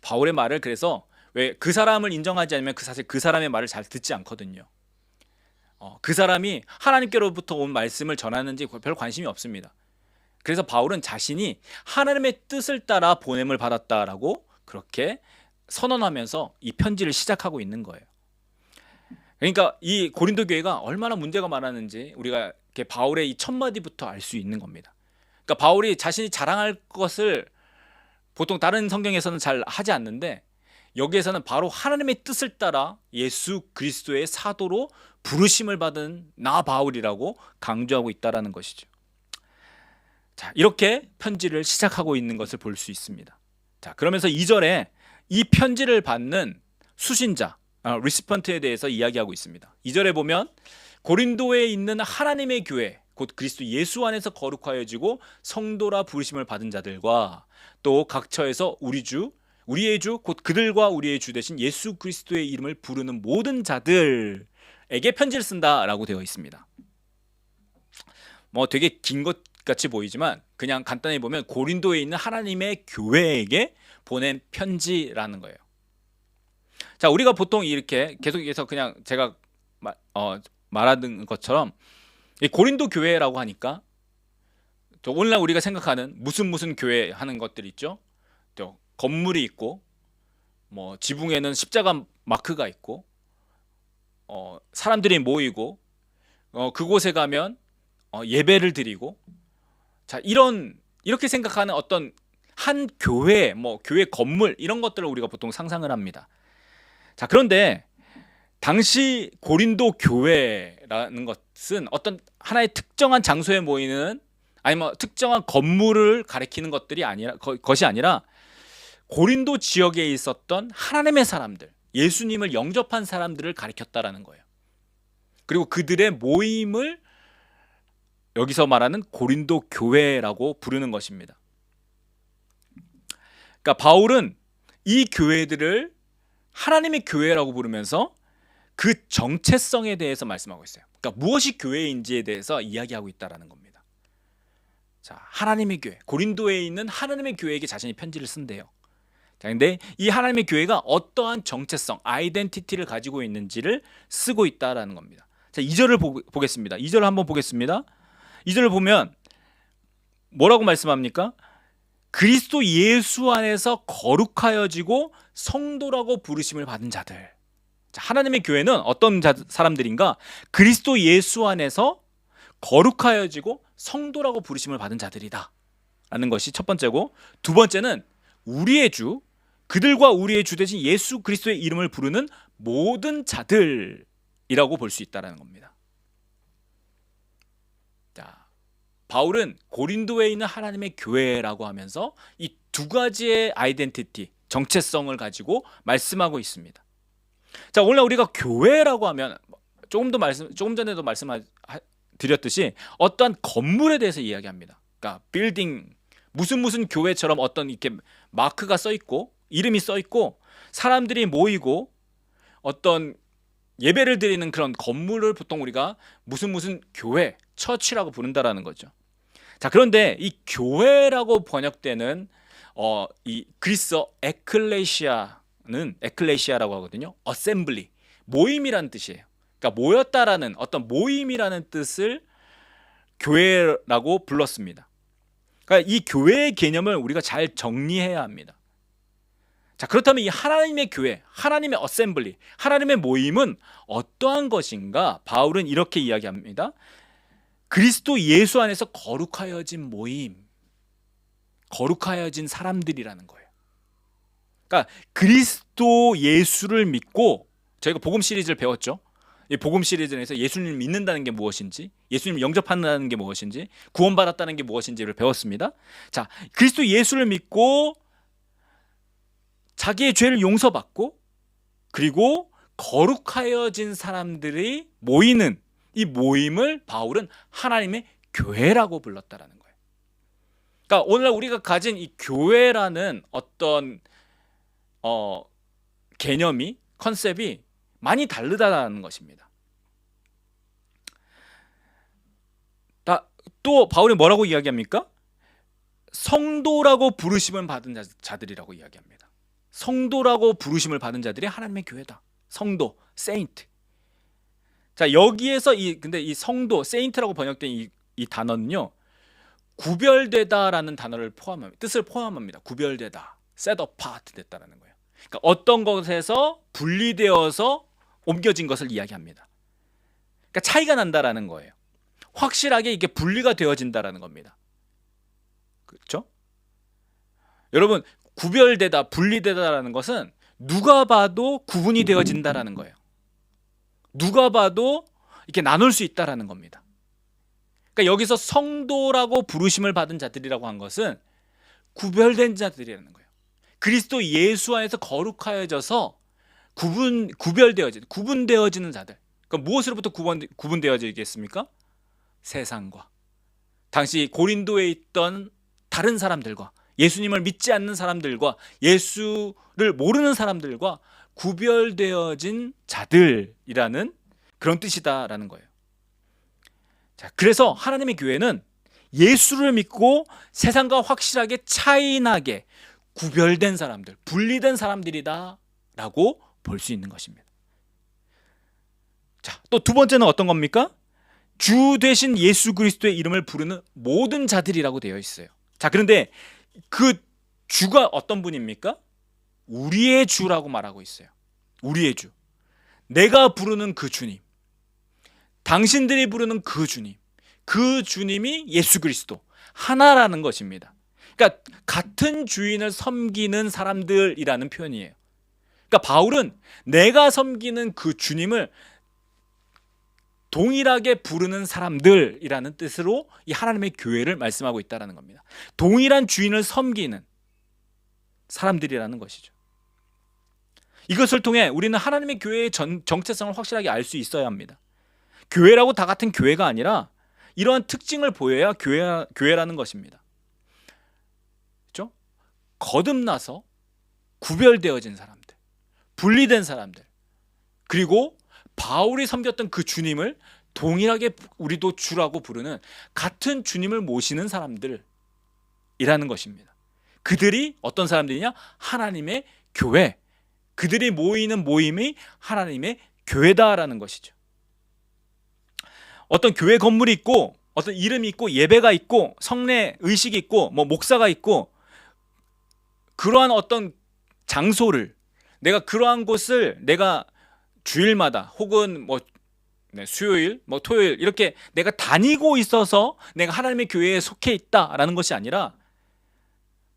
바울의 말을 그래서 왜 그 사람을 인정하지 않으면 사실 그 사람의 말을 잘 듣지 않거든요. 그 사람이 하나님께로부터 온 말씀을 전하는지 별 관심이 없습니다. 그래서 바울은 자신이 하나님의 뜻을 따라 보냄을 받았다라고 그렇게 선언하면서 이 편지를 시작하고 있는 거예요. 그러니까 이 고린도 교회가 얼마나 문제가 많았는지 우리가 이렇게 바울의 이 첫 마디부터 알 수 있는 겁니다. 그러니까 바울이 자신이 자랑할 것을 보통 다른 성경에서는 잘 하지 않는데 여기에서는 바로 하나님의 뜻을 따라 예수 그리스도의 사도로 부르심을 받은 나 바울이라고 강조하고 있다는 것이죠. 자, 이렇게 편지를 시작하고 있는 것을 볼 수 있습니다. 자, 그러면서 2절에 이 편지를 받는 수신자, 리스펀트에 대해서 이야기하고 있습니다. 2절에 보면 고린도에 있는 하나님의 교회, 곧 그리스도 예수 안에서 거룩하여지고 성도라 부르심을 받은 자들과 또 각 처에서 우리의 주, 곧 그들과 우리의 주 대신 예수 그리스도의 이름을 부르는 모든 자들에게 편지를 쓴다라고 되어 있습니다. 뭐 되게 긴 것 같이 보이지만 그냥 간단히 보면 고린도에 있는 하나님의 교회에게 보낸 편지라는 거예요. 자, 우리가 보통 이렇게 계속해서 그냥 제가 말하는 것처럼 이 고린도 교회라고 하니까 또 오늘날 우리가 생각하는 무슨 교회 하는 것들 있죠. 또 건물이 있고 뭐 지붕에는 십자가 마크가 있고 사람들이 모이고 그곳에 가면 예배를 드리고, 자, 이렇게 생각하는 어떤 한 교회, 뭐 교회 건물 이런 것들을 우리가 보통 상상을 합니다. 자, 그런데 당시 고린도 교회라는 것은 어떤 하나의 특정한 장소에 모이는 아니면 특정한 건물을 가리키는 것이 아니라 고린도 지역에 있었던 하나님의 사람들, 예수님을 영접한 사람들을 가리켰다라는 거예요. 그리고 그들의 모임을 여기서 말하는 고린도 교회라고 부르는 것입니다. 그러니까 바울은 이 교회들을 하나님의 교회라고 부르면서 그 정체성에 대해서 말씀하고 있어요. 그러니까 무엇이 교회인지에 대해서 이야기하고 있다라는 겁니다. 자, 하나님의 교회, 고린도에 있는 하나님의 교회에게 자신이 편지를 쓴대요. 자, 근데 이 하나님의 교회가 어떠한 정체성, 아이덴티티를 가지고 있는지를 쓰고 있다라는 겁니다. 자, 2절을 보겠습니다. 2절을 한번 보겠습니다. 2절을 보면 뭐라고 말씀합니까? 그리스도 예수 안에서 거룩하여지고 성도라고 부르심을 받은 자들. 자, 하나님의 교회는 어떤 사람들인가? 그리스도 예수 안에서 거룩하여지고 성도라고 부르심을 받은 자들이다 라는 것이 첫 번째고, 두 번째는 우리의 주, 그들과 우리의 주 대신 예수 그리스도의 이름을 부르는 모든 자들이라고 볼 수 있다는 겁니다. 자, 바울은 고린도에 있는 하나님의 교회라고 하면서 이 두 가지의 아이덴티티, 정체성을 가지고 말씀하고 있습니다. 자, 오늘 우리가 교회라고 하면 조금 전에도 말씀드렸듯이 어떠한 건물에 대해서 이야기합니다. 그러니까 빌딩, 무슨 교회처럼 어떤 이렇게 마크가 써 있고 이름이 써 있고 사람들이 모이고 어떤 예배를 드리는 그런 건물을 보통 우리가 무슨 교회, 처치라고 부른다라는 거죠. 자, 그런데 이 교회라고 번역되는 이 그리스어 에클레시아라고 하거든요. 어셈블리, 모임이라는 뜻이에요. 그러니까 모였다라는 어떤 모임이라는 뜻을 교회라고 불렀습니다. 그러니까 이 교회의 개념을 우리가 잘 정리해야 합니다. 자, 그렇다면 이 하나님의 교회, 하나님의 어셈블리, 하나님의 모임은 어떠한 것인가? 바울은 이렇게 이야기합니다. 그리스도 예수 안에서 거룩하여진 모임, 거룩하여진 사람들이라는 거예요. 그러니까 그리스도 예수를 믿고, 저희가 복음 시리즈를 배웠죠. 이 복음 시리즈에서 예수님을 믿는다는 게 무엇인지, 예수님을 영접한다는 게 무엇인지, 구원받았다는 게 무엇인지를 배웠습니다. 자, 그리스도 예수를 믿고 자기의 죄를 용서받고 그리고 거룩하여진 사람들이 모이는 이 모임을 바울은 하나님의 교회라고 불렀다라는 거예요. 그러니까 오늘날 우리가 가진 이 교회라는 어떤 개념이 컨셉이 많이 다르다는 것입니다. 또 바울이 뭐라고 이야기합니까? 성도라고 부르심을 받은 자들이라고 이야기합니다. 성도라고 부르심을 받은 자들이 하나님의 교회다. 성도, 세인트. 자, 여기에서 근데 이 성도, 세인트라고 번역된 이 단어는요, 구별되다라는 단어를 포함합니다. 뜻을 포함합니다. 구별되다, set apart 됐다라는 거예요. 그러니까 어떤 것에서 분리되어서 옮겨진 것을 이야기합니다. 그러니까 차이가 난다라는 거예요. 확실하게 이게 분리가 되어진다라는 겁니다. 그렇죠? 여러분, 구별되다, 분리되다라는 것은 누가 봐도 구분이 되어진다라는 거예요. 누가 봐도 이렇게 나눌 수 있다라는 겁니다. 그러니까 여기서 성도라고 부르심을 받은 자들이라고 한 것은 구별된 자들이라는 거예요. 그리스도 예수 안에서 거룩하여져서 구분되어지는 자들. 그러니까 무엇으로부터 구분되어지겠습니까? 세상과, 당시 고린도에 있던 다른 사람들과, 예수님을 믿지 않는 사람들과, 예수를 모르는 사람들과 구별되어진 자들이라는 그런 뜻이다라는 거예요. 자, 그래서 하나님의 교회는 예수를 믿고 세상과 확실하게 차이나게 구별된 사람들, 분리된 사람들이다라고 볼 수 있는 것입니다. 자, 또 두 번째는 어떤 겁니까? 주 되신 예수 그리스도의 이름을 부르는 모든 자들이라고 되어 있어요. 자, 그런데 그 주가 어떤 분입니까? 우리의 주라고 말하고 있어요. 우리의 주. 내가 부르는 그 주님. 당신들이 부르는 그 주님. 그 주님이 예수 그리스도. 하나라는 것입니다. 그러니까 같은 주인을 섬기는 사람들이라는 표현이에요. 그러니까 바울은 내가 섬기는 그 주님을 동일하게 부르는 사람들이라는 뜻으로 이 하나님의 교회를 말씀하고 있다는 겁니다. 동일한 주인을 섬기는 사람들이라는 것이죠. 이것을 통해 우리는 하나님의 교회의 정체성을 확실하게 알 수 있어야 합니다. 교회라고 다 같은 교회가 아니라 이러한 특징을 보여야 교회라는 것입니다. 그렇죠? 거듭나서 구별되어진 사람들, 분리된 사람들, 그리고 바울이 섬겼던 그 주님을 동일하게 우리도 주라고 부르는 같은 주님을 모시는 사람들이라는 것입니다. 그들이 어떤 사람들이냐? 하나님의 교회. 그들이 모이는 모임이 하나님의 교회다라는 것이죠. 어떤 교회 건물이 있고, 어떤 이름이 있고, 예배가 있고, 성례 의식이 있고, 목사가 있고, 그러한 어떤 장소를, 내가 그러한 곳을 내가 주일마다 혹은 수요일, 토요일 이렇게 내가 다니고 있어서 내가 하나님의 교회에 속해 있다라는 것이 아니라,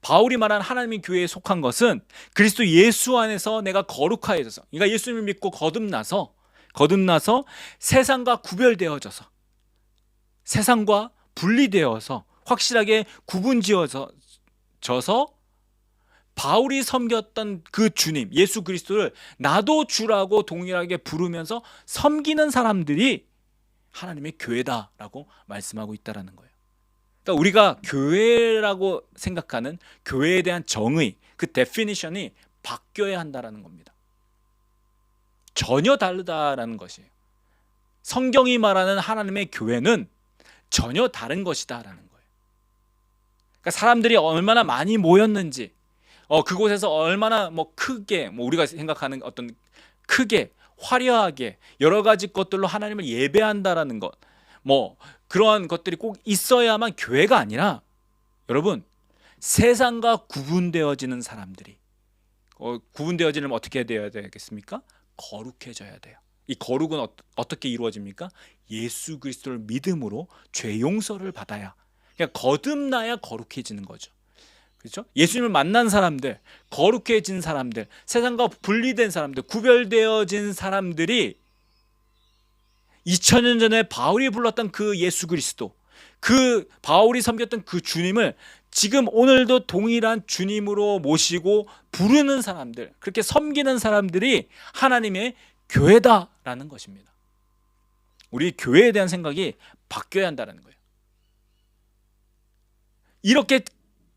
바울이 말한 하나님의 교회에 속한 것은 그리스도 예수 안에서 내가 거룩하여져서, 그러니까 예수님을 믿고 거듭나서 세상과 구별되어져서, 세상과 분리되어서 확실하게 구분지어져서 바울이 섬겼던 그 주님 예수 그리스도를 나도 주라고 동일하게 부르면서 섬기는 사람들이 하나님의 교회다라고 말씀하고 있다는 거예요. 그러니까 우리가 교회라고 생각하는 교회에 대한 정의, 그 데피니션이 바뀌어야 한다는 겁니다. 전혀 다르다라는 것이에요. 성경이 말하는 하나님의 교회는 전혀 다른 것이다라는 거예요. 그러니까 사람들이 얼마나 많이 모였는지, 그곳에서 얼마나 크게, 우리가 생각하는 어떤 크게 화려하게 여러 가지 것들로 하나님을 예배한다라는 것, 그러한 것들이 꼭 있어야만 교회가 아니라, 여러분, 세상과 구분되어지는 사람들이, 구분되어지려면 어떻게 되어야 되겠습니까? 거룩해져야 돼요. 이 거룩은 어떻게 이루어집니까? 예수 그리스도를 믿음으로 죄 용서를 받아야, 그러니까 거듭나야 거룩해지는 거죠. 그렇죠? 예수님을 만난 사람들, 거룩해진 사람들, 세상과 분리된 사람들, 구별되어진 사람들이 2000년 전에 바울이 불렀던 그 예수 그리스도, 그 바울이 섬겼던 그 주님을 지금 오늘도 동일한 주님으로 모시고 부르는 사람들, 그렇게 섬기는 사람들이 하나님의 교회다라는 것입니다. 우리 교회에 대한 생각이 바뀌어야 한다는 거예요. 이렇게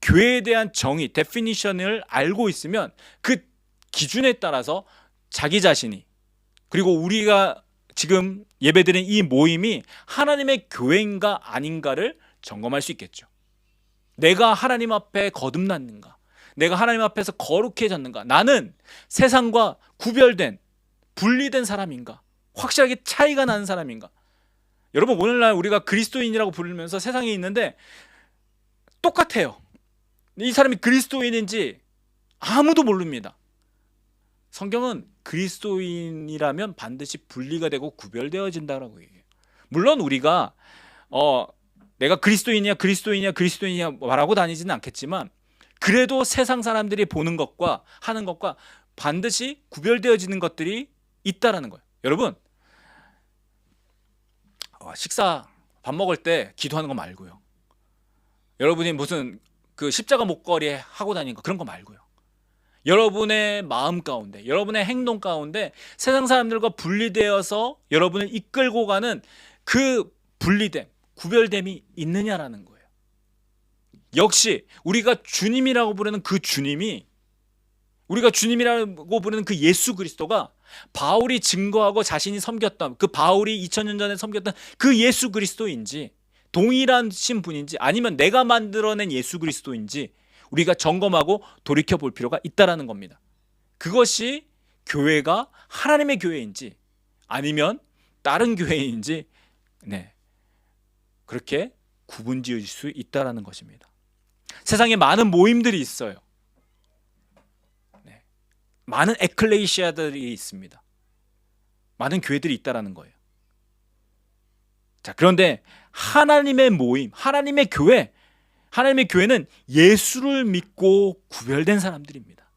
교회에 대한 정의, 데피니션을 알고 있으면 그 기준에 따라서 자기 자신이, 그리고 우리가 지금 예배드리는 이 모임이 하나님의 교회인가 아닌가를 점검할 수 있겠죠. 내가 하나님 앞에 거듭났는가? 내가 하나님 앞에서 거룩해졌는가? 나는 세상과 구별된, 분리된 사람인가? 확실하게 차이가 나는 사람인가? 여러분, 오늘날 우리가 그리스도인이라고 부르면서 세상에 있는데 똑같아요. 이 사람이 그리스도인인지 아무도 모릅니다. 성경은 그리스도인이라면 반드시 분리가 되고 구별되어진다라고 얘기해요. 물론 우리가 내가 그리스도인이냐 말하고 다니지는 않겠지만, 그래도 세상 사람들이 보는 것과 하는 것과 반드시 구별되어지는 것들이 있다라는 거예요. 여러분, 밥 먹을 때 기도하는 거 말고요. 여러분이 무슨 그 십자가 목걸이 하고 다니는 거, 그런 거 말고요. 여러분의 마음 가운데, 여러분의 행동 가운데 세상 사람들과 분리되어서 여러분을 이끌고 가는 그 분리됨, 구별됨이 있느냐라는 거예요. 역시 우리가 주님이라고 부르는 그 주님이, 우리가 주님이라고 부르는 그 예수 그리스도가 바울이 증거하고 자신이 섬겼던, 그 바울이 2000년 전에 섬겼던 그 예수 그리스도인지, 동일하신 분인지, 아니면 내가 만들어낸 예수 그리스도인지 우리가 점검하고 돌이켜 볼 필요가 있다라는 겁니다. 그것이 교회가 하나님의 교회인지 아니면 다른 교회인지, 그렇게 구분지을 수 있다라는 것입니다. 세상에 많은 모임들이 있어요. 많은 에클레시아들이 있습니다. 많은 교회들이 있다라는 거예요. 자, 그런데 하나님의 모임, 하나님의 교회는 예수를 믿고 구별된 사람들입니다.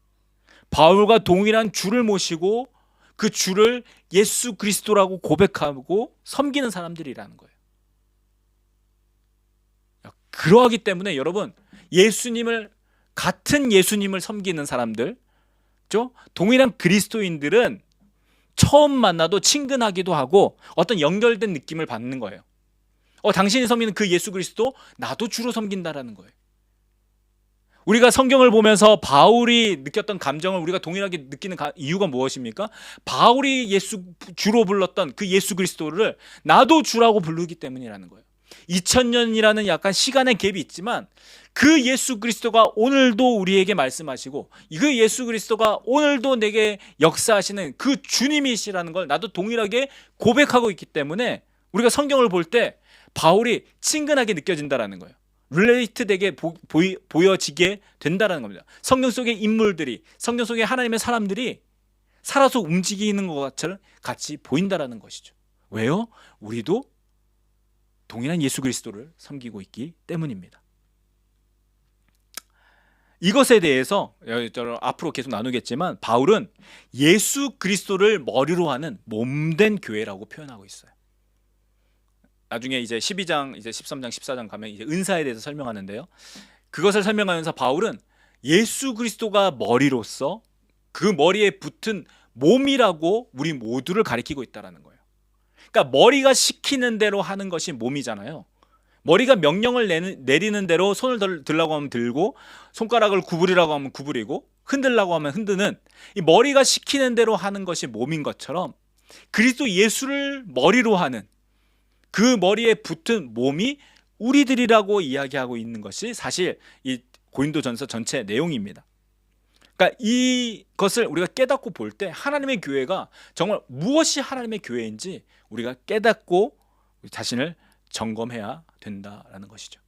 바울과 동일한 주를 모시고 그 주를 예수 그리스도라고 고백하고 섬기는 사람들이라는 거예요. 그러하기 때문에 여러분, 같은 예수님을 섬기는 사람들, 동일한 그리스도인들은 처음 만나도 친근하기도 하고 어떤 연결된 느낌을 받는 거예요. 당신이 섬기는 그 예수 그리스도, 나도 주로 섬긴다라는 거예요. 우리가 성경을 보면서 바울이 느꼈던 감정을 우리가 동일하게 느끼는 이유가 무엇입니까? 바울이 주로 불렀던 그 예수 그리스도를 나도 주라고 부르기 때문이라는 거예요. 2000년이라는 약간 시간의 갭이 있지만 그 예수 그리스도가 오늘도 우리에게 말씀하시고, 그 예수 그리스도가 오늘도 내게 역사하시는 그 주님이시라는 걸 나도 동일하게 고백하고 있기 때문에 우리가 성경을 볼 때 바울이 친근하게 느껴진다라는 거예요. 릴레이트 되게 보여지게 된다라는 겁니다. 성경 속의 인물들이, 성경 속의 하나님의 사람들이 살아서 움직이는 것처럼 같이 보인다라는 것이죠. 왜요? 우리도 동일한 예수 그리스도를 섬기고 있기 때문입니다. 이것에 대해서 앞으로 계속 나누겠지만, 바울은 예수 그리스도를 머리로 하는 몸된 교회라고 표현하고 있어요. 나중에 이제 12장, 이제 13장, 14장 가면 이제 은사에 대해서 설명하는데요. 그것을 설명하면서 바울은 예수 그리스도가 머리로서 그 머리에 붙은 몸이라고 우리 모두를 가리키고 있다는 거예요. 그러니까 머리가 시키는 대로 하는 것이 몸이잖아요. 머리가 명령을 내리는 대로 손을 들라고 하면 들고, 손가락을 구부리라고 하면 구부리고, 흔들라고 하면 흔드는, 이 머리가 시키는 대로 하는 것이 몸인 것처럼 그리스도 예수를 머리로 하는 그 머리에 붙은 몸이 우리들이라고 이야기하고 있는 것이 사실 이 고린도전서 전체 내용입니다. 그러니까 이것을 우리가 깨닫고 볼 때 하나님의 교회가 정말 무엇이 하나님의 교회인지 우리가 깨닫고 우리 자신을 점검해야 된다라는 것이죠.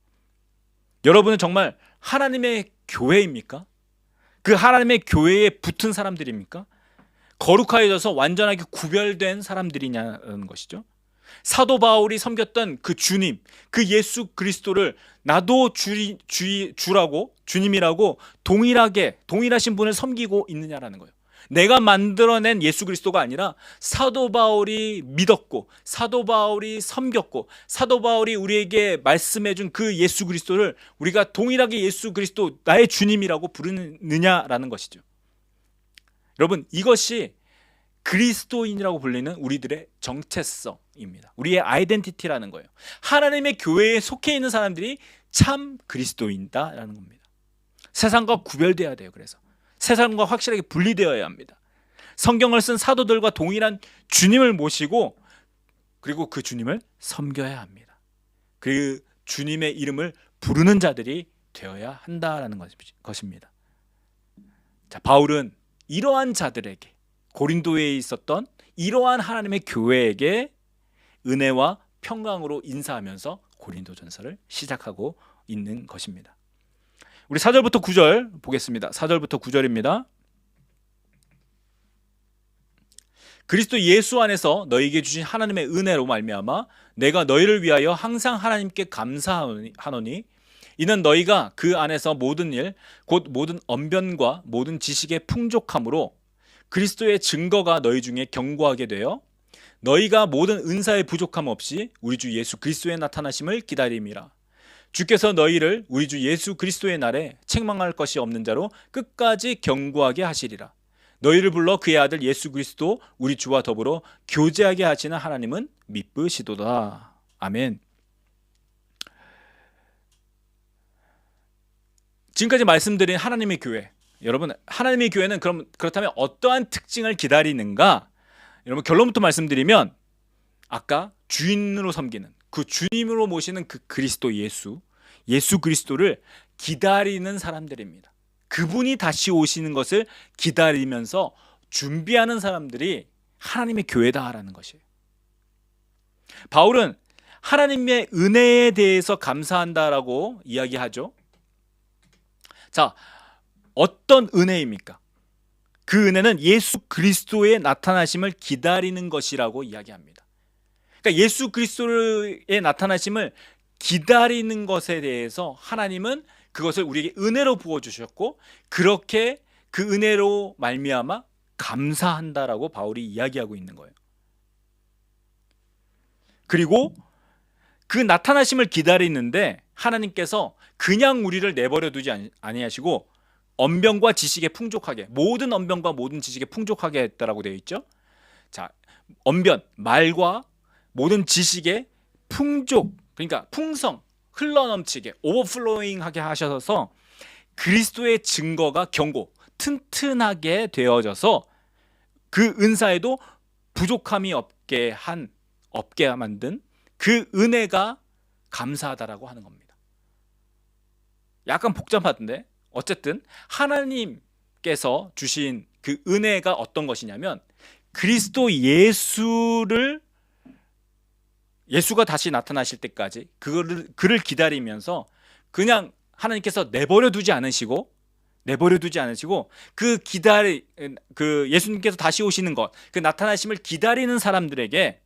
여러분은 정말 하나님의 교회입니까? 그 하나님의 교회에 붙은 사람들입니까? 거룩하여져서 완전하게 구별된 사람들이냐는 것이죠. 사도 바울이 섬겼던 그 주님, 그 예수 그리스도를 나도 주라고, 주님이라고 동일하신 분을 섬기고 있느냐라는 거예요. 내가 만들어낸 예수 그리스도가 아니라 사도 바울이 믿었고 사도 바울이 섬겼고 사도 바울이 우리에게 말씀해준 그 예수 그리스도를 우리가 동일하게 예수 그리스도 나의 주님이라고 부르느냐라는 것이죠. 여러분, 이것이 그리스도인이라고 불리는 우리들의 정체성입니다. 우리의 아이덴티티라는 거예요. 하나님의 교회에 속해 있는 사람들이 참 그리스도인이다라는 겁니다. 세상과 구별돼야 돼요. 그래서 세상과 확실하게 분리되어야 합니다. 성경을 쓴 사도들과 동일한 주님을 모시고 그리고 그 주님을 섬겨야 합니다. 그 주님의 이름을 부르는 자들이 되어야 한다라는 것입니다. 자, 바울은 이러한 자들에게, 고린도에 있었던 이러한 하나님의 교회에게 은혜와 평강으로 인사하면서 고린도전서를 시작하고 있는 것입니다. 우리 4절부터 9절 보겠습니다. 4절부터 9절입니다. 그리스도 예수 안에서 너희에게 주신 하나님의 은혜로 말미암아 내가 너희를 위하여 항상 하나님께 감사하노니 이는 너희가 그 안에서 모든 일 곧 모든 언변과 모든 지식의 풍족함으로 그리스도의 증거가 너희 중에 견고하게 되어 너희가 모든 은사의 부족함 없이 우리 주 예수 그리스도의 나타나심을 기다림이라. 주께서 너희를 우리 주 예수 그리스도의 날에 책망할 것이 없는 자로 끝까지 견고하게 하시리라. 너희를 불러 그의 아들 예수 그리스도 우리 주와 더불어 교제하게 하시는 하나님은 미쁘시도다. 아멘. 지금까지 말씀드린 하나님의 교회, 여러분, 하나님의 교회는 그렇다면 어떠한 특징을 기다리는가? 여러분, 결론부터 말씀드리면 아까 주인으로 섬기는 그 주님으로 모시는 그 그리스도 예수 그리스도를 기다리는 사람들입니다. 그분이 다시 오시는 것을 기다리면서 준비하는 사람들이 하나님의 교회다라는 것이에요. 바울은 하나님의 은혜에 대해서 감사한다라고 이야기하죠. 자, 어떤 은혜입니까? 그 은혜는 예수 그리스도의 나타나심을 기다리는 것이라고 이야기합니다. 그러니까 예수 그리스도의 나타나심을 기다리는 것에 대해서 하나님은 그것을 우리에게 은혜로 부어주셨고 그렇게 그 은혜로 말미암아 감사한다라고 바울이 이야기하고 있는 거예요. 그리고 그 나타나심을 기다리는데 하나님께서 그냥 우리를 내버려 두지 아니하시고 언변과 지식에 풍족하게, 모든 언변과 모든 지식에 풍족하게 했다라고 되어 있죠. 자, 언변, 말과 모든 지식에 풍족, 그러니까 풍성, 흘러넘치게, 오버플로잉하게 하셔서 그리스도의 증거가 견고, 튼튼하게 되어져서 그 은사에도 부족함이 없게 만든 그 은혜가 감사하다라고 하는 겁니다. 약간 복잡하던데 어쨌든 하나님께서 주신 그 은혜가 어떤 것이냐면 그리스도 예수가 다시 나타나실 때까지 그를 기다리면서 그냥 하나님께서 내버려 두지 않으시고 그 예수님께서 다시 오시는 것, 그 나타나심을 기다리는 사람들에게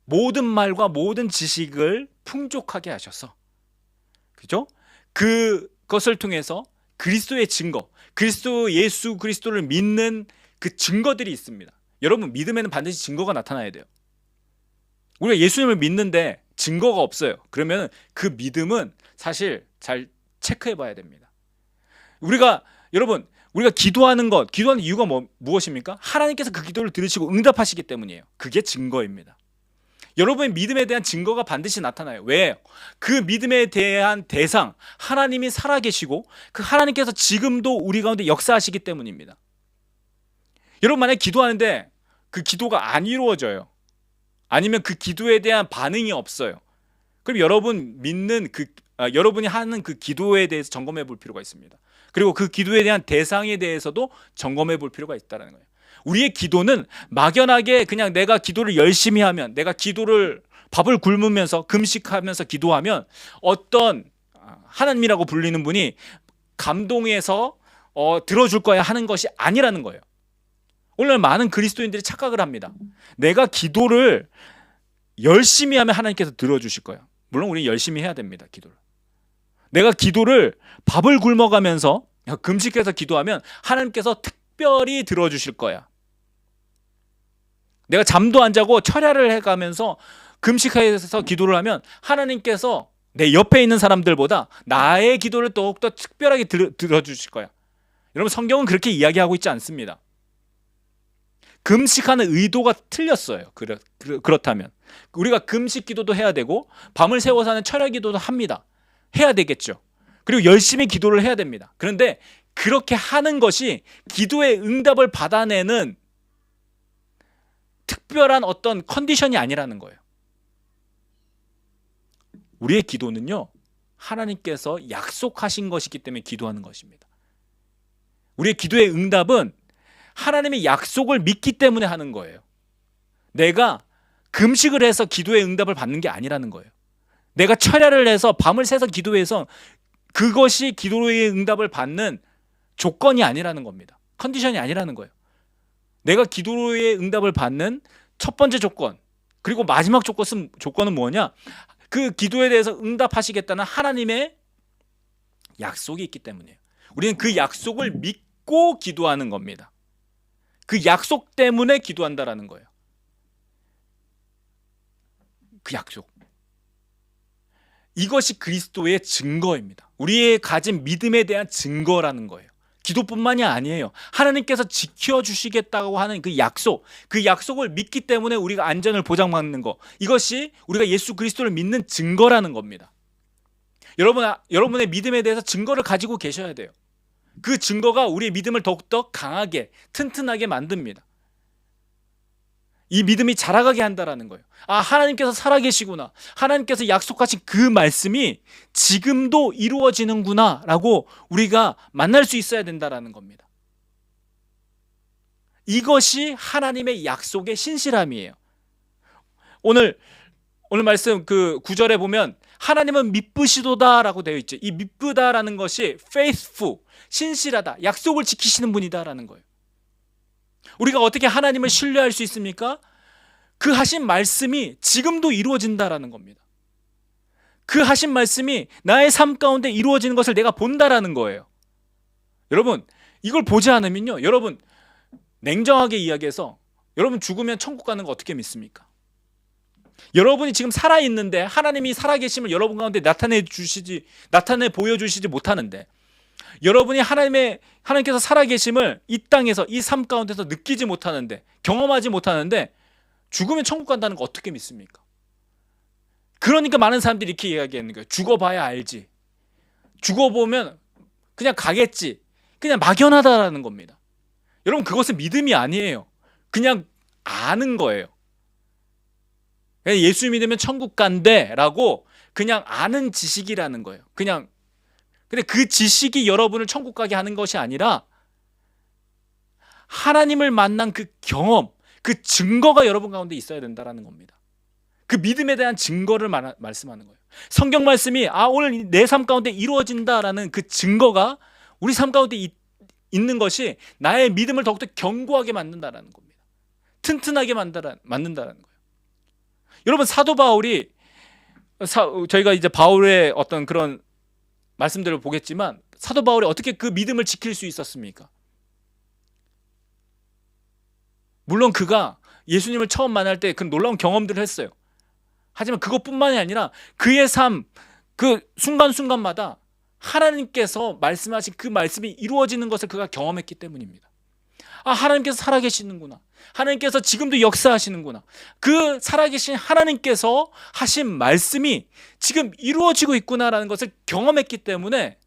모든 말과 모든 지식을 풍족하게 하셔서, 그죠? 그것을 통해서 그리스도의 증거, 예수 그리스도를 믿는 그 증거들이 있습니다. 여러분, 믿음에는 반드시 증거가 나타나야 돼요. 우리가 예수님을 믿는데 증거가 없어요. 그러면 그 믿음은 사실 잘 체크해 봐야 됩니다. 여러분, 우리가 기도하는 이유가 무엇입니까? 하나님께서 그 기도를 들으시고 응답하시기 때문이에요. 그게 증거입니다. 여러분의 믿음에 대한 증거가 반드시 나타나요. 왜? 그 믿음에 대한 대상, 하나님이 살아계시고 그 하나님께서 지금도 우리 가운데 역사하시기 때문입니다. 여러분, 만약에 기도하는데 그 기도가 안 이루어져요. 아니면 그 기도에 대한 반응이 없어요. 그럼 여러분이 하는 그 기도에 대해서 점검해 볼 필요가 있습니다. 그리고 그 기도에 대한 대상에 대해서도 점검해 볼 필요가 있다는 거예요. 우리의 기도는 막연하게 그냥 내가 기도를 열심히 하면, 내가 밥을 굶으면서 금식하면서 기도하면 어떤 하나님이라고 불리는 분이 감동해서 들어줄 거야 하는 것이 아니라는 거예요. 오늘 많은 그리스도인들이 착각을 합니다. 내가 기도를 열심히 하면 하나님께서 들어주실 거야. 물론 우리는 열심히 해야 됩니다. 기도를. 내가 기도를 밥을 굶어가면서 금식해서 기도하면 하나님께서 특별히 들어주실 거야. 내가 잠도 안 자고 철야를 해가면서 금식해서 기도를 하면 하나님께서 내 옆에 있는 사람들보다 나의 기도를 더욱더 특별하게 들어주실 거야. 여러분, 성경은 그렇게 이야기하고 있지 않습니다. 금식하는 의도가 틀렸어요. 그렇다면 우리가 금식 기도도 해야 되고 밤을 새워서 하는 철야 기도도 합니다. 해야 되겠죠. 그리고 열심히 기도를 해야 됩니다. 그런데 그렇게 하는 것이 기도의 응답을 받아내는 특별한 어떤 컨디션이 아니라는 거예요. 우리의 기도는요, 하나님께서 약속하신 것이기 때문에 기도하는 것입니다. 우리의 기도의 응답은 하나님의 약속을 믿기 때문에 하는 거예요. 내가 금식을 해서 기도의 응답을 받는 게 아니라는 거예요. 내가 철야를 해서 밤을 새서 기도해서 그것이 기도의 응답을 받는 조건이 아니라는 겁니다. 컨디션이 아니라는 거예요. 내가 기도의 응답을 받는 첫 번째 조건, 그리고 마지막 조건은 뭐냐? 그 기도에 대해서 응답하시겠다는 하나님의 약속이 있기 때문이에요. 우리는 그 약속을 믿고 기도하는 겁니다. 그 약속 때문에 기도한다라는 거예요. 그 약속. 이것이 그리스도의 증거입니다. 우리의 가진 믿음에 대한 증거라는 거예요. 기도뿐만이 아니에요. 하나님께서 지켜주시겠다고 하는 그 약속을 믿기 때문에 우리가 안전을 보장받는 것, 이것이 우리가 예수 그리스도를 믿는 증거라는 겁니다. 여러분의 믿음에 대해서 증거를 가지고 계셔야 돼요. 그 증거가 우리의 믿음을 더욱더 강하게, 튼튼하게 만듭니다. 이 믿음이 자라가게 한다라는 거예요. 하나님께서 살아계시구나, 하나님께서 약속하신 그 말씀이 지금도 이루어지는구나 라고 우리가 만날 수 있어야 된다라는 겁니다. 이것이 하나님의 약속의 신실함이에요. 오늘 말씀 그 9절에 보면 하나님은 미쁘시도다 라고 되어 있죠. 이 미쁘다라는 것이 faithful, 신실하다, 약속을 지키시는 분이다라는 거예요. 우리가 어떻게 하나님을 신뢰할 수 있습니까? 그 하신 말씀이 지금도 이루어진다라는 겁니다. 그 하신 말씀이 나의 삶 가운데 이루어지는 것을 내가 본다라는 거예요. 여러분, 이걸 보지 않으면요, 여러분, 냉정하게 이야기해서 여러분 죽으면 천국 가는 거 어떻게 믿습니까? 여러분이 지금 살아있는데 하나님이 살아계심을 여러분 가운데 나타내 보여주시지 못하는데, 여러분이 하나님께서 살아계심을 이 땅에서, 이 삶 가운데서 느끼지 못하는데, 경험하지 못하는데 죽으면 천국 간다는 거 어떻게 믿습니까? 그러니까 많은 사람들이 이렇게 이야기하는 거예요. 죽어봐야 알지, 죽어보면 그냥 가겠지, 그냥 막연하다라는 겁니다. 여러분, 그것은 믿음이 아니에요. 그냥 아는 거예요. 예수 믿으면 천국 간대 라고 그냥 아는 지식이라는 거예요. 근데 그 지식이 여러분을 천국 가게 하는 것이 아니라 하나님을 만난 그 경험, 그 증거가 여러분 가운데 있어야 된다라는 겁니다. 그 믿음에 대한 증거를 말씀하는 거예요. 성경 말씀이 오늘 내 삶 가운데 이루어진다라는 그 증거가 우리 삶 가운데 있는 것이 나의 믿음을 더욱더 견고하게 만든다라는 겁니다. 튼튼하게 만든다라는 거예요. 여러분, 사도 바울이 저희가 이제 바울의 어떤 그런 말씀들을 보겠지만, 사도 바울이 어떻게 그 믿음을 지킬 수 있었습니까? 물론 그가 예수님을 처음 만날 때 그 놀라운 경험들을 했어요. 하지만 그것뿐만이 아니라 그의 삶, 그 순간순간마다 하나님께서 말씀하신 그 말씀이 이루어지는 것을 그가 경험했기 때문입니다. 하나님께서 살아계시는구나, 하나님께서 지금도 역사하시는구나, 그 살아계신 하나님께서 하신 말씀이 지금 이루어지고 있구나라는 것을 경험했기 때문에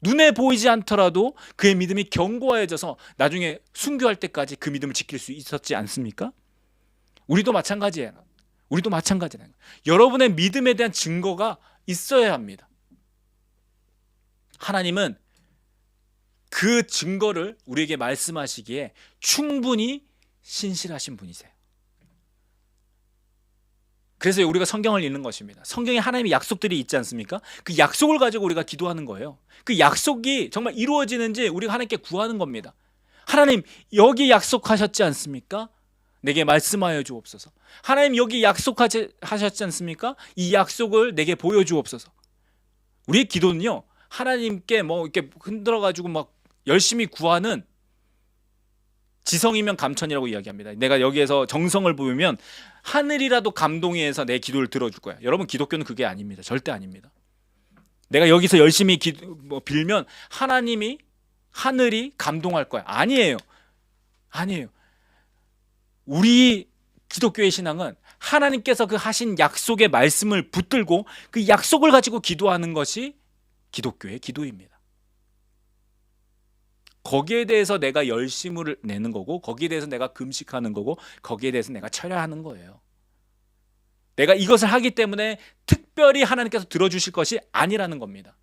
눈에 보이지 않더라도 그의 믿음이 견고해져서 나중에 순교할 때까지 그 믿음을 지킬 수 있었지 않습니까? 우리도 마찬가지예요. 여러분의 믿음에 대한 증거가 있어야 합니다. 하나님은 그 증거를 우리에게 말씀하시기에 충분히 신실하신 분이세요. 그래서 우리가 성경을 읽는 것입니다. 성경에 하나님의 약속들이 있지 않습니까? 그 약속을 가지고 우리가 기도하는 거예요. 그 약속이 정말 이루어지는지 우리가 하나님께 구하는 겁니다. 하나님, 여기 약속하셨지 않습니까? 내게 말씀하여 주옵소서. 하나님, 여기 약속하셨지 않습니까? 이 약속을 내게 보여주옵소서. 우리의 기도는요, 하나님께 뭐 이렇게 흔들어 가지고 막 열심히 구하는 지성이면 감천이라고 이야기합니다. 내가 여기에서 정성을 부으면 하늘이라도 감동이 해서 내 기도를 들어줄 거야. 여러분, 기독교는 그게 아닙니다. 절대 아닙니다. 내가 여기서 열심히 빌면 하늘이 감동할 거야. 아니에요. 아니에요. 우리 기독교의 신앙은 하나님께서 그 하신 약속의 말씀을 붙들고 그 약속을 가지고 기도하는 것이 기독교의 기도입니다. 거기에 대해서 내가 열심을 내는 거고, 거기에 대해서 내가 금식하는 거고, 거기에 대해서 내가 철야하는 거예요. 내가 이것을 하기 때문에 특별히 하나님께서 들어주실 것이 아니라는 겁니다.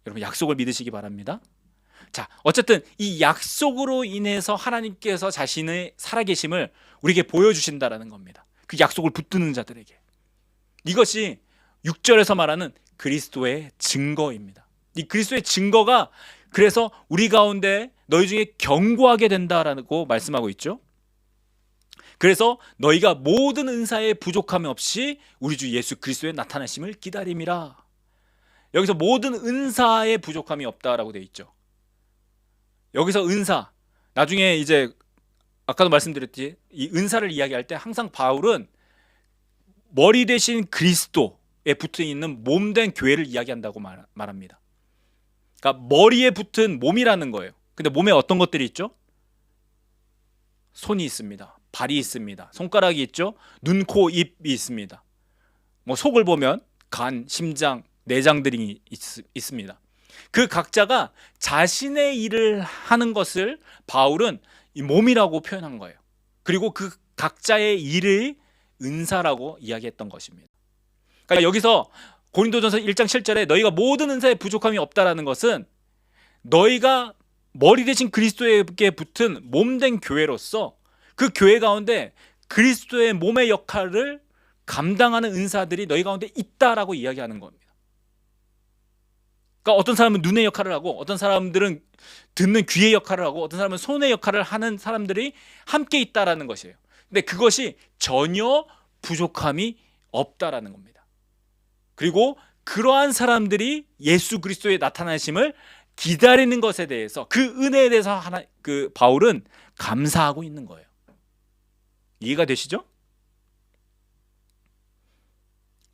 여러분, 약속을 믿으시기 바랍니다. 자, 어쨌든 이 약속으로 인해서 하나님께서 자신의 살아계심을 우리에게 보여주신다라는 겁니다. 그 약속을 붙드는 자들에게. 이것이 6절에서 말하는 그리스도의 증거입니다. 이 그리스도의 증거가 그래서 우리 가운데 너희 중에 견고하게 된다라고 말씀하고 있죠. 그래서 너희가 모든 은사에 부족함이 없이 우리 주 예수 그리스도의 나타나심을 기다림이라. 여기서 모든 은사에 부족함이 없다라고 되어 있죠. 여기서 은사, 나중에 이제 아까도 말씀드렸지, 이 은사를 이야기할 때 항상 바울은 머리 대신 그리스도에 붙어 있는 몸된 교회를 이야기한다고 말합니다. 그러니까 머리에 붙은 몸이라는 거예요. 근데 몸에 어떤 것들이 있죠? 손이 있습니다. 발이 있습니다. 손가락이 있죠. 눈, 코, 입이 있습니다. 뭐 속을 보면 간, 심장, 내장들이 있습니다. 그 각자가 자신의 일을 하는 것을 바울은 이 몸이라고 표현한 거예요. 그리고 그 각자의 일을 은사라고 이야기했던 것입니다. 그러니까 여기서 고린도전서 1장 7절에 너희가 모든 은사에 부족함이 없다라는 것은 너희가 머리 대신 그리스도에게 붙은 몸된 교회로서 그 교회 가운데 그리스도의 몸의 역할을 감당하는 은사들이 너희 가운데 있다라고 이야기하는 겁니다. 그러니까 어떤 사람은 눈의 역할을 하고, 어떤 사람들은 듣는 귀의 역할을 하고, 어떤 사람은 손의 역할을 하는 사람들이 함께 있다라는 것이에요. 근데 그것이 전혀 부족함이 없다라는 겁니다. 그리고 그러한 사람들이 예수 그리스도의 나타나심을 기다리는 것에 대해서, 그 은혜에 대해서 바울은 감사하고 있는 거예요. 이해가 되시죠?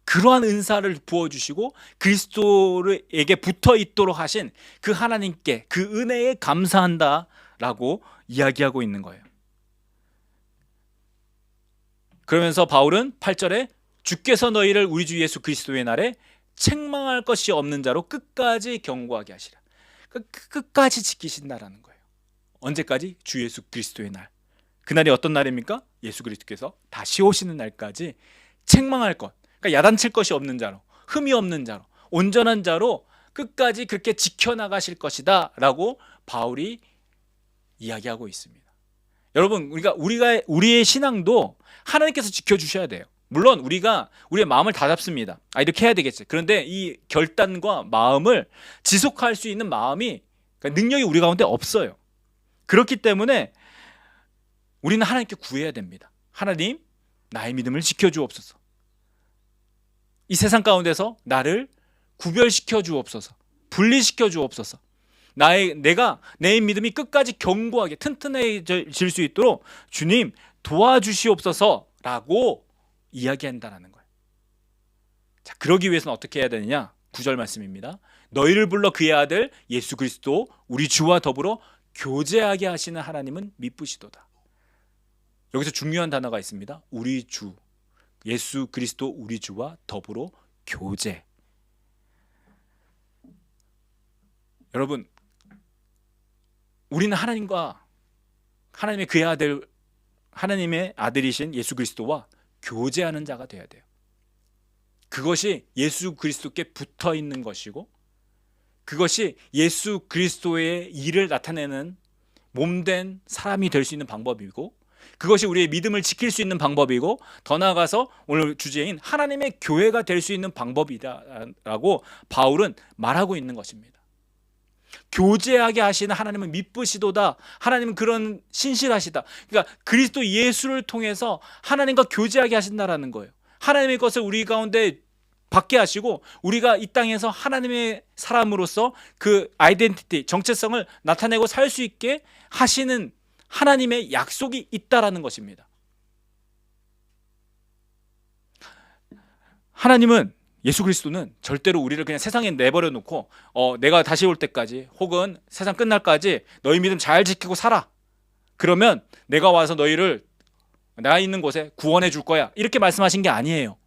그러한 은사를 부어주시고 그리스도에게 붙어 있도록 하신 그 하나님께 그 은혜에 감사한다라고 이야기하고 있는 거예요. 그러면서 바울은 8절에 주께서 너희를 우리 주 예수 그리스도의 날에 책망할 것이 없는 자로 끝까지 견고하게 하시라. 끝까지 지키신다라는 거예요. 언제까지? 주 예수 그리스도의 날. 그날이 어떤 날입니까? 예수 그리스도께서 다시 오시는 날까지 책망할 것, 그러니까 야단칠 것이 없는 자로, 흠이 없는 자로, 온전한 자로 끝까지 그렇게 지켜나가실 것이다 라고 바울이 이야기하고 있습니다. 여러분, 우리의 신앙도 하나님께서 지켜주셔야 돼요. 물론 우리의 마음을 다 잡습니다. 이렇게 해야 되겠지. 그런데 이 결단과 마음을 지속할 수 있는 그러니까 능력이 우리 가운데 없어요. 그렇기 때문에 우리는 하나님께 구해야 됩니다. 하나님, 나의 믿음을 지켜주옵소서. 이 세상 가운데서 나를 구별시켜 주옵소서. 분리시켜 주옵소서. 내 믿음이 끝까지 견고하게 튼튼해질 수 있도록 주님 도와주시옵소서라고 이야기한다는 거예요. 자, 그러기 위해서는 어떻게 해야 되느냐? 9절 말씀입니다. 너희를 불러 그의 아들 예수 그리스도 우리 주와 더불어 교제하게 하시는 하나님은 미쁘시도다. 여기서 중요한 단어가 있습니다. 우리 주, 예수 그리스도 우리 주와 더불어 교제. 여러분, 우리는 하나님과 하나님의 그의 아들, 하나님의 아들이신 예수 그리스도와 교제하는 자가 되어야 돼요. 그것이 예수 그리스도께 붙어 있는 것이고, 그것이 예수 그리스도의 일을 나타내는 몸된 사람이 될 수 있는 방법이고, 그것이 우리의 믿음을 지킬 수 있는 방법이고, 더 나아가서 오늘 주제인 하나님의 교회가 될 수 있는 방법이다라고 바울은 말하고 있는 것입니다. 교제하게 하시는 하나님은 미쁘시도다. 하나님은 그런 신실하시다. 그러니까 그리스도 예수를 통해서 하나님과 교제하게 하신다라는 거예요. 하나님의 것을 우리 가운데 받게 하시고 우리가 이 땅에서 하나님의 사람으로서 그 아이덴티티, 정체성을 나타내고 살 수 있게 하시는 하나님의 약속이 있다라는 것입니다. 하나님은, 예수 그리스도는 절대로 우리를 그냥 세상에 내버려 놓고 내가 다시 올 때까지 혹은 세상 끝날까지 너희 믿음 잘 지키고 살아, 그러면 내가 와서 너희를 내가 있는 곳에 구원해 줄 거야, 이렇게 말씀하신 게 아니에요.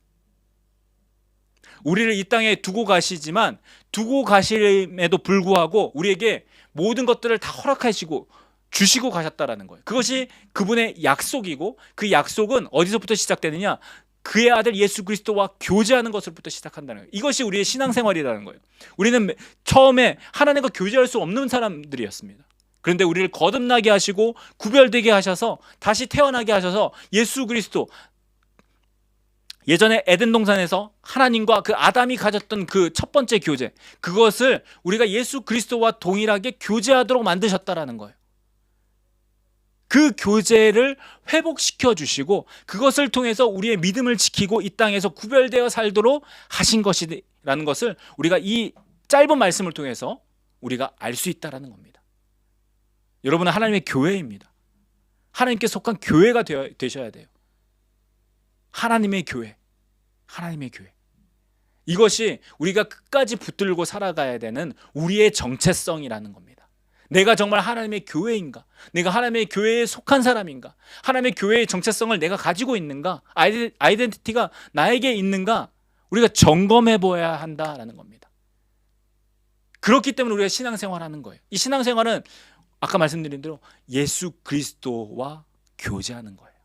우리를 이 땅에 두고 가시지만 두고 가심에도 불구하고 우리에게 모든 것들을 다 허락하시고 주시고 가셨다라는 거예요. 그것이 그분의 약속이고, 그 약속은 어디서부터 시작되느냐? 그의 아들 예수 그리스도와 교제하는 것으로부터 시작한다는 거예요. 이것이 우리의 신앙생활이라는 거예요. 우리는 처음에 하나님과 교제할 수 없는 사람들이었습니다. 그런데 우리를 거듭나게 하시고 구별되게 하셔서 다시 태어나게 하셔서 예수 그리스도, 예전에 에덴 동산에서 하나님과 그 아담이 가졌던 그 첫 번째 교제, 그것을 우리가 예수 그리스도와 동일하게 교제하도록 만드셨다라는 거예요. 그 교제를 회복시켜 주시고 그것을 통해서 우리의 믿음을 지키고 이 땅에서 구별되어 살도록 하신 것이라는 것을 우리가 이 짧은 말씀을 통해서 우리가 알 수 있다라는 겁니다. 여러분은 하나님의 교회입니다. 하나님께 속한 교회가 되셔야 돼요. 하나님의 교회, 하나님의 교회. 이것이 우리가 끝까지 붙들고 살아가야 되는 우리의 정체성이라는 겁니다. 내가 정말 하나님의 교회인가? 내가 하나님의 교회에 속한 사람인가? 하나님의 교회의 정체성을 내가 가지고 있는가? 아이덴티티가 나에게 있는가? 우리가 점검해 보아야 한다라는 겁니다. 그렇기 때문에 우리가 신앙생활하는 거예요. 이 신앙생활은 아까 말씀드린 대로 예수 그리스도와 교제하는 거예요.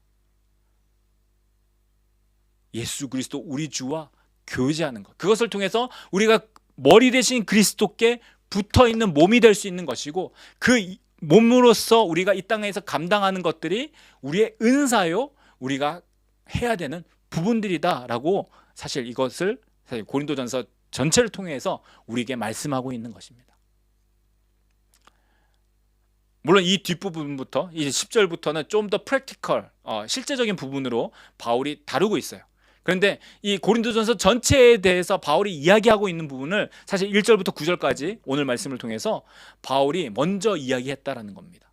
예수 그리스도 우리 주와 교제하는 것. 그것을 통해서 우리가 머리 대신 그리스도께 붙어있는 몸이 될 수 있는 것이고, 그 몸으로서 우리가 이 땅에서 감당하는 것들이 우리의 은사요, 우리가 해야 되는 부분들이다라고 사실 이것을 사실 고린도전서 전체를 통해서 우리에게 말씀하고 있는 것입니다. 물론 이 뒷부분부터 이제 10절부터는 좀 더 프랙티컬, 실제적인 부분으로 바울이 다루고 있어요. 그런데 이 고린도전서 전체에 대해서 바울이 이야기하고 있는 부분을 사실 1절부터 9절까지 오늘 말씀을 통해서 바울이 먼저 이야기했다라는 겁니다.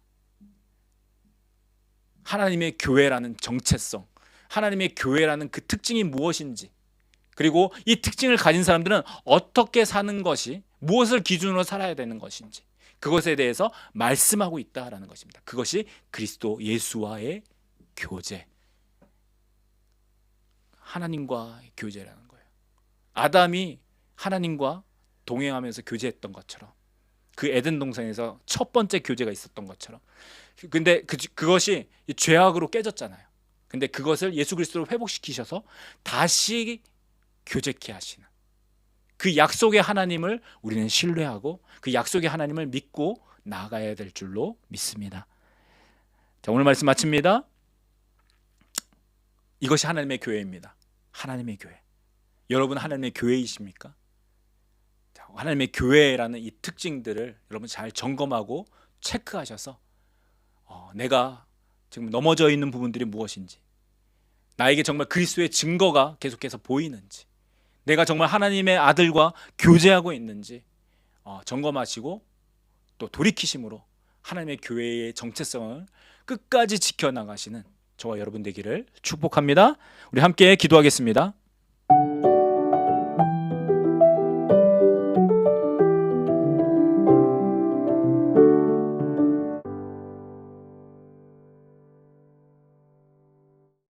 하나님의 교회라는 정체성, 하나님의 교회라는 그 특징이 무엇인지, 그리고 이 특징을 가진 사람들은 어떻게 사는 것이, 무엇을 기준으로 살아야 되는 것인지, 그것에 대해서 말씀하고 있다라는 것입니다. 그것이 그리스도 예수와의 교제, 하나님과의 교제라는 거예요. 아담이 하나님과 동행하면서 교제했던 것처럼, 그 에덴 동산에서 첫 번째 교제가 있었던 것처럼. 근데 그것이 죄악으로 깨졌잖아요. 근데 그것을 예수 그리스도로 회복시키셔서 다시 교제케 하시는 그 약속의 하나님을 우리는 신뢰하고 그 약속의 하나님을 믿고 나아가야 될 줄로 믿습니다. 자, 오늘 말씀 마칩니다. 이것이 하나님의 교회입니다. 하나님의 교회. 여러분 하나님의 교회이십니까? 자, 하나님의 교회라는 이 특징들을 여러분 잘 점검하고 체크하셔서 내가 지금 넘어져 있는 부분들이 무엇인지, 나에게 정말 그리스도의 증거가 계속해서 보이는지, 내가 정말 하나님의 아들과 교제하고 있는지 점검하시고 또 돌이키심으로 하나님의 교회의 정체성을 끝까지 지켜나가시는 저와 여러분 되기를 축복합니다. 우리 함께 기도하겠습니다.